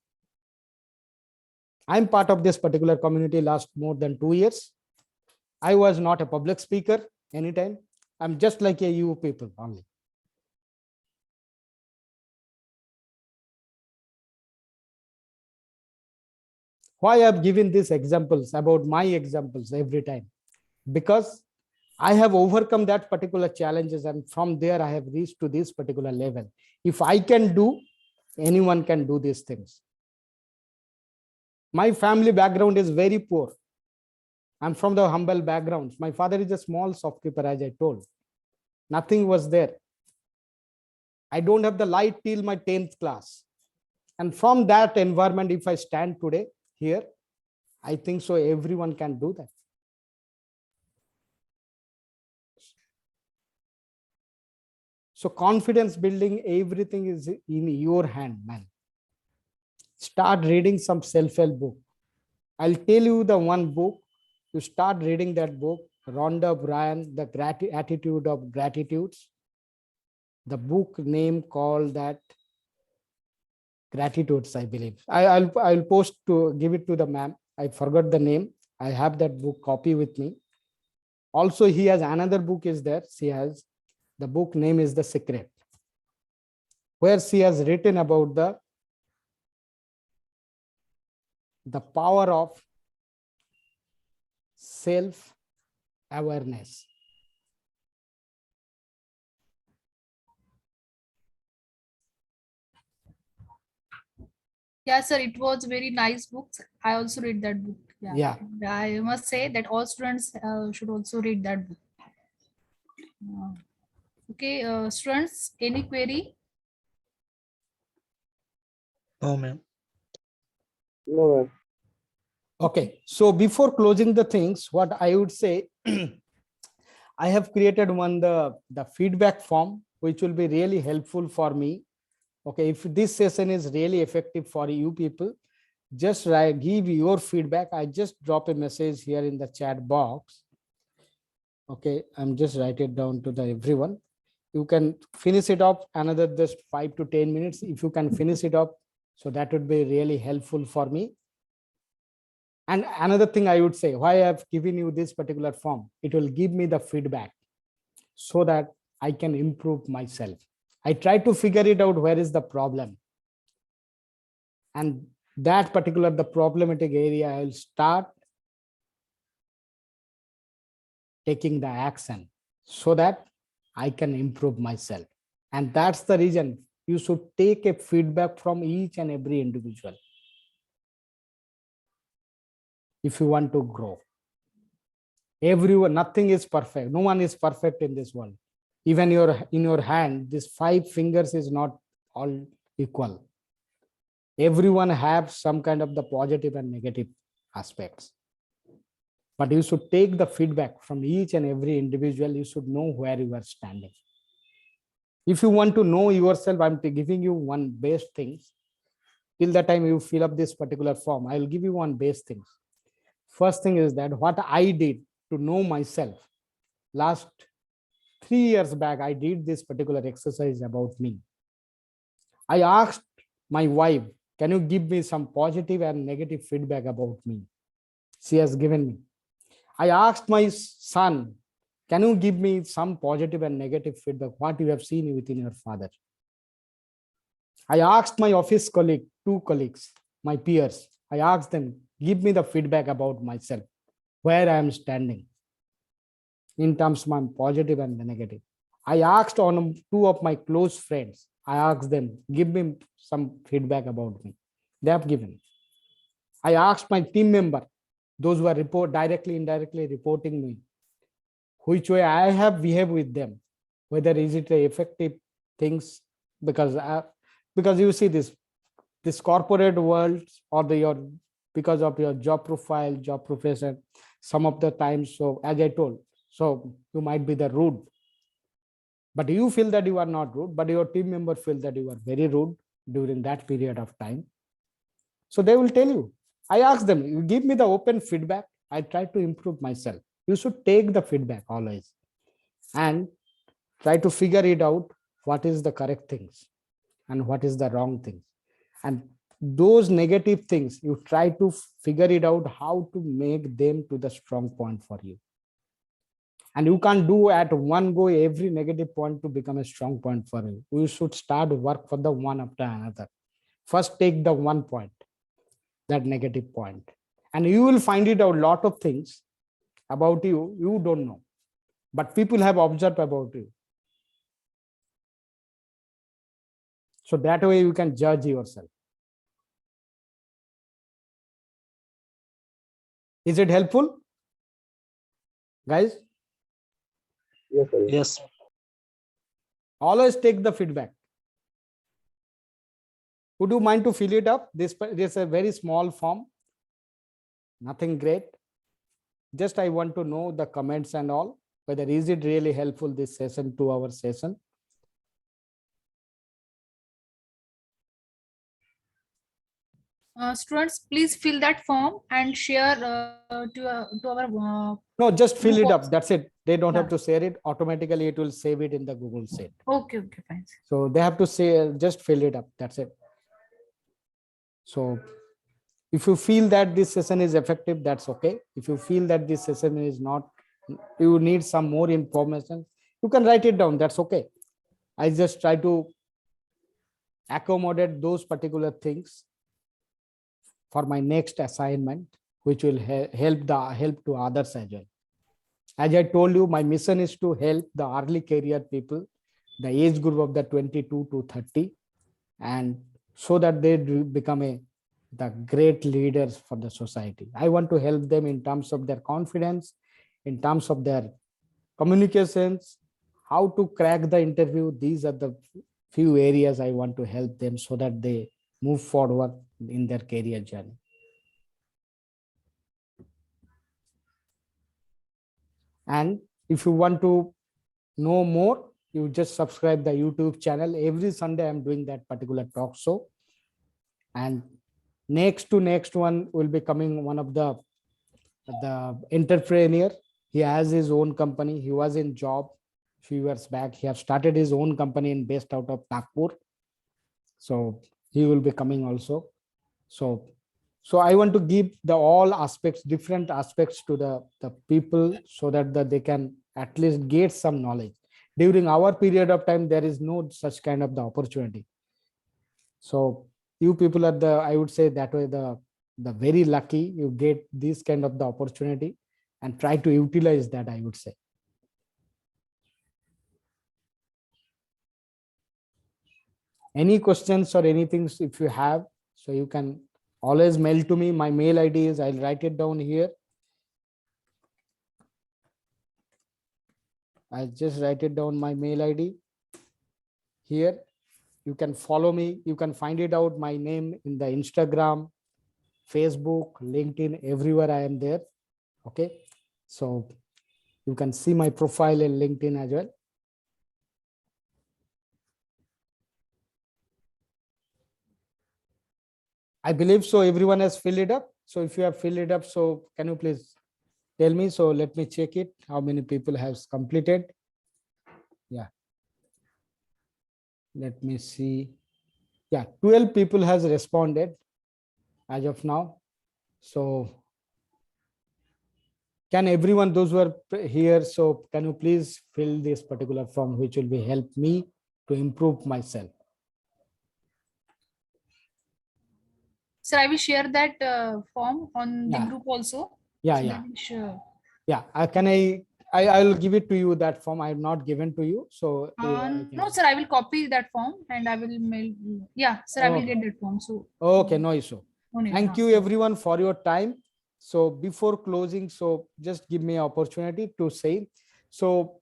I'm part of this particular community last more than 2 years. I was not a public speaker anytime. I'm just like a you people only. Why I've given these examples about my examples every time? Because I have overcome that particular challenges, and from there I have reached to this particular level. If I can do, anyone can do these things. My family background is very poor. I'm from the humble backgrounds. My father is a small shopkeeper, as I told. Nothing was there. I don't have the light till my 10th class. And from that environment, if I stand today here, I think so everyone can do that. So confidence building, everything is in your hand, man. Start reading some self-help book. I'll tell you the one book. You start reading that book, Rhonda Bryan, The Attitude of Gratitudes. The book name called that Gratitudes, I believe. I'll post to give it to the ma'am. I forgot the name. I have that book copy with me. Also, he has another book is there. She has, the book name is The Secret, where she has written about the power of self-awareness. Yeah, sir, it was very nice books. I also read that book. Yeah. I must say that all students should also read that book. Okay, students, any query? No, ma'am. No, ma'am. Okay, so before closing the things, what I would say, I have created the feedback form, which will be really helpful for me. Okay, if this session is really effective for you people, just give your feedback. I just drop a message here in the chat box. Okay, I'm just write it down to the everyone. You can finish it up another just 5 to 10 minutes. If you can finish it up, so that would be really helpful for me. And another thing I would say, why I've given you this particular form, it will give me the feedback so that I can improve myself. I try to figure it out, where is the problem? And that particular, the problematic area, I will start taking the action so that I can improve myself. And that's the reason you should take a feedback from each and every individual if you want to grow. Everyone, nothing is perfect. No one is perfect in this world. Even in your hand, this 5 fingers is not all equal. Everyone have some kind of the positive and negative aspects. But you should take the feedback from each and every individual. You should know where you are standing. If you want to know yourself, I'm giving you one best things. Till the time you fill up this particular form, I will give you one best things. First thing is that what I did to know myself. Last 3 years back, I did this particular exercise about me. I asked my wife, can you give me some positive and negative feedback about me? She has given me. I asked my son, can you give me some positive and negative feedback, what you have seen within your father? I asked my office colleague, 2 colleagues, my peers, I asked them, give me the feedback about myself, where I am standing in terms of my positive and the negative. I asked on 2 of my close friends, I asked them, give me some feedback about me. They have given. I asked my team member, those who are directly, indirectly reporting me, which way I have behaved with them, whether is it a effective things, because you see this corporate world or your because of your job profile, job profession, some of the times, so as I told, so you might be the rude, but you feel that you are not rude, but your team member feel that you are very rude during that period of time. So they will tell you. I ask them, you give me the open feedback, I try to improve myself. You should take the feedback always and try to figure it out, what is the correct things and what is the wrong things. And those negative things, you try to figure it out how to make them to the strong point for you. And you can't do at one go every negative point to become a strong point for you. You should start work for the one after another. First take the one point, that negative point, and you will find it out a lot of things about you don't know, but people have observed about you. So that way you can judge yourself. Is it helpful, guys? Yes, sir. Yes. Always take the feedback. Would you mind to fill it up? This is a very small form, nothing great. Just I want to know the comments and all, whether is it really helpful, this session, 2-hour session. Students, please fill that form and share to our No, just fill group it up. also. That's it. They don't have Yeah. to share it. Automatically, it will save it in the Google Sheet. Okay, fine. So they have to say, just fill it up. That's it. So if you feel that this session is effective, that's okay. If you feel that this session is not, you need some more information, you can write it down. That's okay. I just try to accommodate those particular things for my next assignment, which will help to others as well. As I told you, my mission is to help the early career people, the age group of the 22 to 30, and so that they become the great leaders for the society. I want to help them in terms of their confidence, in terms of their communications, how to crack the interview. These are the few areas I want to help them so that they move forward in their career journey. And if you want to know more, you just subscribe the YouTube channel. Every Sunday I'm doing that particular talk show. And next one will be coming one of the entrepreneur. He has his own company. He was in job few years back. He has started his own company and based out of Nagpur. So he will be coming also. So I want to give the all aspects, different aspects to the people so that they can at least get some knowledge. During our period of time, there is no such kind of the opportunity. So you people are I would say that way, the very lucky, you get this kind of the opportunity and try to utilize that, I would say. Any questions or anything if you have, so you can always mail to me. My mail ID is, I'll write it down here. I'll just write it down, my mail ID here. You can follow me. You can find it out, my name in the Instagram, Facebook, LinkedIn, everywhere I am there. Okay. So you can see my profile in LinkedIn as well. I believe so. Everyone has filled it up. So if you have filled it up, so can you please tell me? So let me check it. How many people have completed? Yeah. Let me see. Yeah, 12 people has responded as of now. So can everyone, those who are here, so can you please fill this particular form, which will be help me to improve myself. Sir, I will share that form on the Yeah. group also. Yeah, So yeah. that is sure. Yeah. Can I I'll give it to you, that form I have not given to you. So No, sir, I will copy that form and I will mail. Yeah, sir, I will Oh. get that form. So Okay, no issue. no need, Thank huh? you everyone for your time. So before closing, so just give me an opportunity to say, so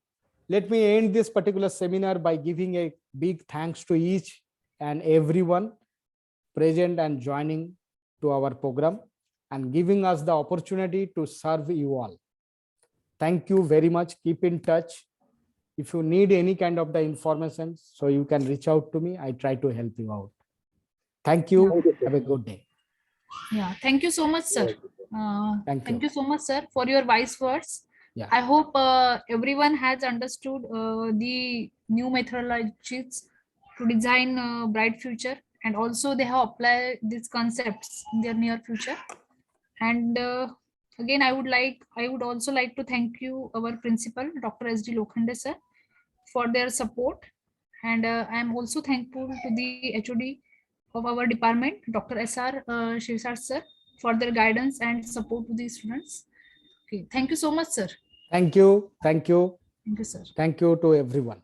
let me end this particular seminar by giving a big thanks to each and everyone present and joining to our program and giving us the opportunity to serve you all. Thank you very much. Keep in touch. If you need any kind of the information, so you can reach out to me. I try to help you out. Thank you. Thank you, sir. Have a good day. Yeah, thank you so much, sir. Thank Thank you. you so much, sir, for your wise words. Yeah. I hope everyone has understood the new methodologies to design a bright future, and also they have applied these concepts in their near future. And again, I would also like to thank you, our principal, Dr. S.D. Lokhande, sir, for their support. And I am also thankful to the HOD of our department, Dr. S.R. Shivsar, sir, for their guidance and support to the students. Okay, thank you so much, sir. Thank you. Thank you. Thank you, sir. Thank you to everyone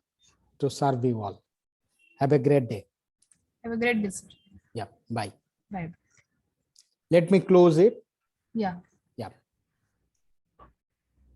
to serve you all. Have a great day. Have a great day, sir. Yeah. Bye. Bye. Let me close it. Yeah.